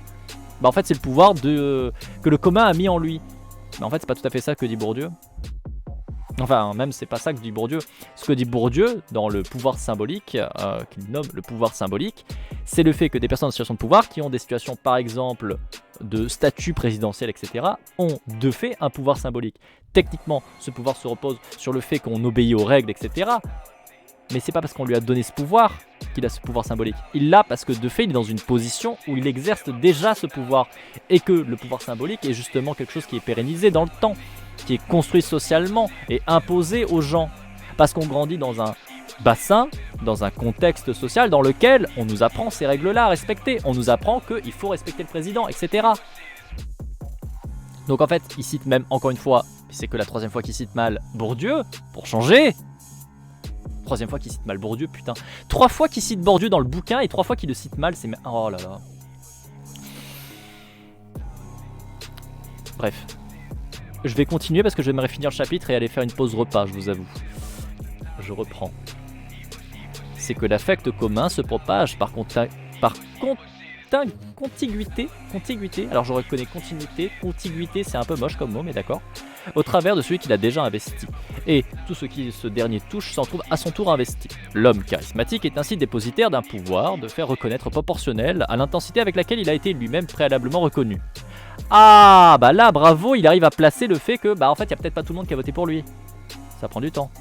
Bah en fait c'est le pouvoir que le commun a mis en lui. Mais en fait c'est pas tout à fait ça que dit Bourdieu. Enfin même c'est pas ça que dit Bourdieu. Ce que dit Bourdieu dans le pouvoir symbolique, qu'il nomme le pouvoir symbolique, c'est le fait que des personnes en situation de pouvoir qui ont des situations par exemple de statut présidentiel, etc., ont de fait un pouvoir symbolique. Techniquement, ce pouvoir se repose sur le fait qu'on obéit aux règles, etc., mais c'est pas parce qu'on lui a donné ce pouvoir qu'il a ce pouvoir symbolique. Il l'a parce que de fait il est dans une position où il exerce déjà ce pouvoir. Et que le pouvoir symbolique est justement quelque chose qui est pérennisé dans le temps, qui est construit socialement et imposé aux gens. Parce qu'on grandit dans un bassin, dans un contexte social dans lequel on nous apprend ces règles-là à respecter. On nous apprend qu'il faut respecter le président, etc. Donc en fait, il cite même, encore une fois, c'est que la troisième fois qu'il cite mal Bourdieu, pour changer. Troisième fois qu'il cite mal Bourdieu, putain. 3 fois qu'il cite Bourdieu dans le bouquin et 3 fois qu'il le cite mal, c'est... Oh là là. Bref. Je vais continuer parce que j'aimerais finir le chapitre et aller faire une pause repas, je vous avoue. Je reprends. C'est que l'affect commun se propage par contiguïté, alors je reconnais continuité, contiguïté c'est un peu moche comme mot mais d'accord, au travers de celui qu'il a déjà investi. Et tout ce qui ce dernier touche s'en trouve à son tour investi. L'homme charismatique est ainsi dépositaire d'un pouvoir de faire reconnaître proportionnel à l'intensité avec laquelle il a été lui-même préalablement reconnu. Ah bah là bravo, il arrive à placer le fait que bah en fait il y a peut-être pas tout le monde qui a voté pour lui. Ça prend du temps.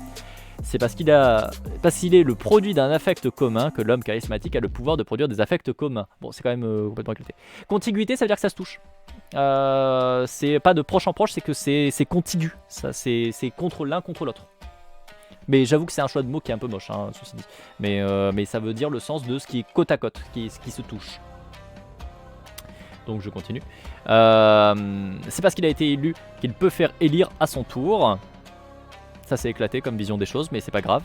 C'est parce qu'il est le produit d'un affect commun que l'homme charismatique a le pouvoir de produire des affects communs. Bon, c'est quand même complètement éclaté. Contiguïté, ça veut dire que ça se touche. C'est pas de proche en proche, c'est que c'est contigu. C'est contre l'un contre l'autre. Mais j'avoue que c'est un choix de mots qui est un peu moche, hein, ceci dit. Mais ça veut dire le sens de ce qui est côte à côte, ce qui se touche. Donc je continue. C'est parce qu'il a été élu qu'il peut faire élire à son tour. Ça c'est éclaté comme vision des choses, mais c'est pas grave.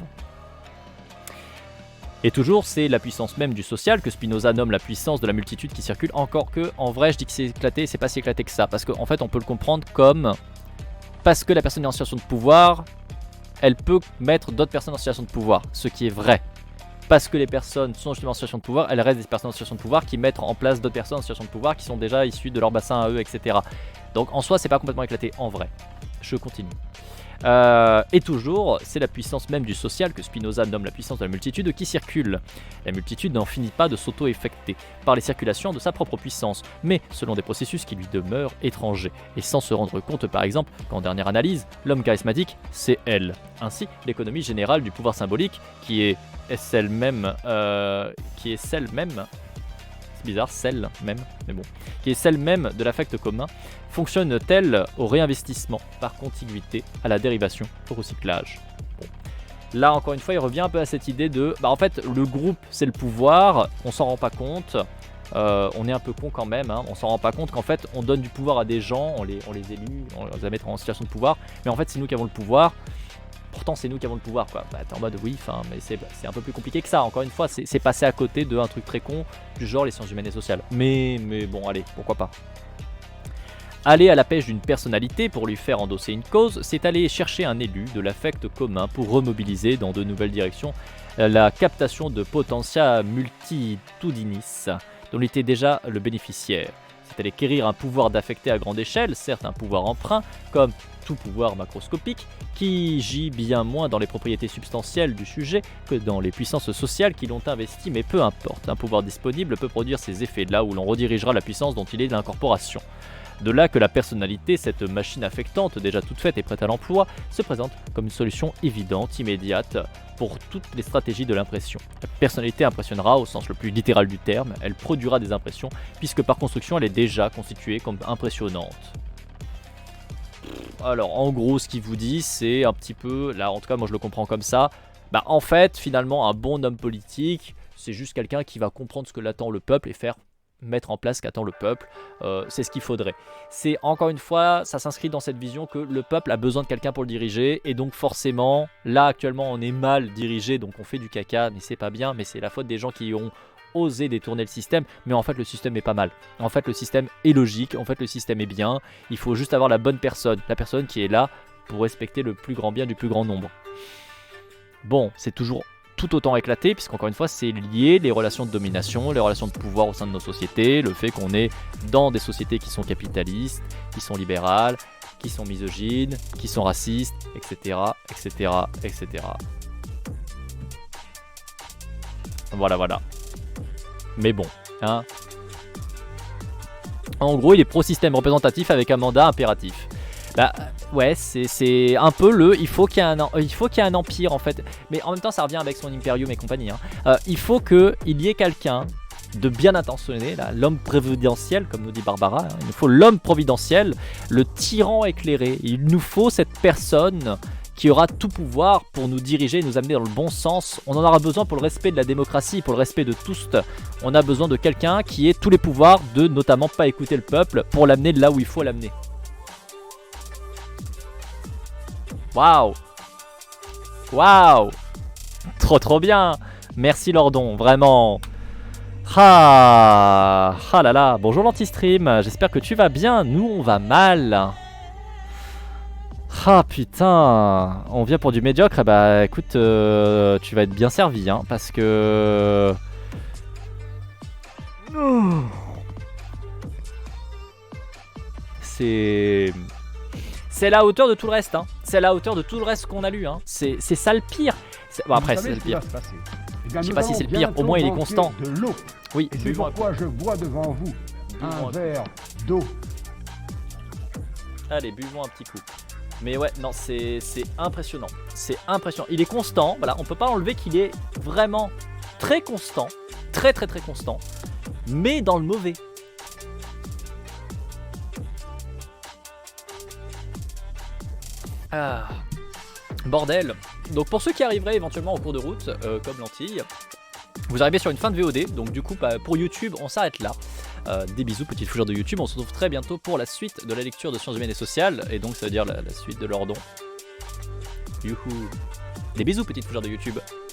Et toujours, c'est la puissance même du social que Spinoza nomme la puissance de la multitude qui circule. Encore que, en vrai, je dis que c'est éclaté, c'est pas si éclaté que ça. Parce qu'en fait, on peut le comprendre comme... Parce que la personne est en situation de pouvoir, elle peut mettre d'autres personnes en situation de pouvoir. Ce qui est vrai. Parce que les personnes sont justement en situation de pouvoir, elles restent des personnes en situation de pouvoir qui mettent en place d'autres personnes en situation de pouvoir qui sont déjà issues de leur bassin à eux, etc. Donc en soi, c'est pas complètement éclaté, en vrai. Je continue. Et toujours, c'est la puissance même du social que Spinoza nomme la puissance de la multitude qui circule. La multitude n'en finit pas de s'auto-effecter par les circulations de sa propre puissance, mais selon des processus qui lui demeurent étrangers, et sans se rendre compte par exemple qu'en dernière analyse, l'homme charismatique, c'est elle. Ainsi, l'économie générale du pouvoir symbolique, qui est celle-même, c'est bizarre, celle même, mais bon, qui est celle même de l'affect commun, fonctionne-t-elle au réinvestissement, par contiguïté, à la dérivation, au recyclage. Bon. Là, encore une fois, il revient un peu à cette idée de, bah en fait, le groupe, c'est le pouvoir, on s'en rend pas compte, on est un peu con quand même, hein, on s'en rend pas compte qu'en fait, on donne du pouvoir à des gens, on les élit, on les va mettre en situation de pouvoir, mais en fait, c'est nous qui avons le pouvoir. Pourtant c'est nous qui avons le pouvoir quoi. Bah t'es en mode oui, mais c'est un peu plus compliqué que ça. Encore une fois, c'est passé à côté d'un truc très con du genre les sciences humaines et sociales. Mais bon allez, pourquoi pas. Aller à la pêche d'une personnalité pour lui faire endosser une cause, c'est aller chercher un élu de l'affect commun pour remobiliser dans de nouvelles directions la captation de potentia multitudinis dont il était déjà le bénéficiaire. C'est aller quérir un pouvoir d'affecter à grande échelle, certes un pouvoir emprunt, comme tout pouvoir macroscopique, qui gît bien moins dans les propriétés substantielles du sujet que dans les puissances sociales qui l'ont investi, mais peu importe, un pouvoir disponible peut produire ses effets là où l'on redirigera la puissance dont il est l'incorporation. De là que la personnalité, cette machine affectante déjà toute faite et prête à l'emploi, se présente comme une solution évidente, immédiate, pour toutes les stratégies de l'impression. La personnalité impressionnera au sens le plus littéral du terme, elle produira des impressions, puisque par construction elle est déjà constituée comme impressionnante. Alors en gros ce qu'il vous dit c'est un petit peu, là en tout cas moi je le comprends comme ça, bah en fait finalement un bon homme politique c'est juste quelqu'un qui va comprendre ce que l'attend le peuple et mettre en place ce qu'attend le peuple, c'est ce qu'il faudrait. C'est encore une fois, ça s'inscrit dans cette vision que le peuple a besoin de quelqu'un pour le diriger et donc forcément, là actuellement on est mal dirigé donc on fait du caca mais c'est pas bien, mais c'est la faute des gens qui ont osé détourner le système, mais en fait le système est pas mal. En fait le système est logique, en fait le système est bien, il faut juste avoir la bonne personne, la personne qui est là pour respecter le plus grand bien du plus grand nombre. Bon, c'est toujours tout autant éclaté, puisqu'encore une fois c'est lié, les relations de domination, les relations de pouvoir au sein de nos sociétés, le fait qu'on est dans des sociétés qui sont capitalistes, qui sont libérales, qui sont misogynes, qui sont racistes, etc. etc. etc. Voilà. Mais bon, hein. En gros, il est pro-système représentatif avec un mandat impératif. Bah ouais, c'est un peu il faut qu'il y ait un empire en fait. Mais en même temps, ça revient avec son Imperium et compagnie. Hein. Il faut qu'il y ait quelqu'un de bien intentionné, l'homme providentiel, comme nous dit Barbara. Hein. Il nous faut l'homme providentiel, le tyran éclairé. Il nous faut cette personne qui aura tout pouvoir pour nous diriger et nous amener dans le bon sens. On en aura besoin pour le respect de la démocratie, pour le respect de tous. On a besoin de quelqu'un qui ait tous les pouvoirs de notamment pas écouter le peuple pour l'amener là où il faut l'amener. Waouh! Waouh! Trop bien! Merci Lordon, vraiment. Ah là là, bonjour l'anti-stream, j'espère que tu vas bien, nous on va mal. Ah putain, on vient pour du médiocre, bah écoute, tu vas être bien servi, hein, parce que... C'est la hauteur de tout le reste, hein. C'est la hauteur de tout le reste qu'on a lu, hein. C'est ça le pire. Bon après c'est le pire. Je sais pas si c'est le pire, au moins il est constant. Oui, et c'est pourquoi je bois devant vous un verre d'eau. Allez, buvons un petit coup. Mais ouais, non, c'est impressionnant. C'est impressionnant. Il est constant, voilà, on peut pas enlever qu'il est vraiment très constant. Très constant. Mais dans le mauvais. Ah, bordel. Donc pour ceux qui arriveraient éventuellement en cours de route, comme Lentille, vous arrivez sur une fin de VOD, donc du coup pour YouTube on s'arrête là. Des bisous petite fougère de YouTube, on se retrouve très bientôt pour la suite de la lecture de sciences humaines et sociales, et donc ça veut dire la suite de Lordon. Youhou. Des bisous petite fougère de YouTube.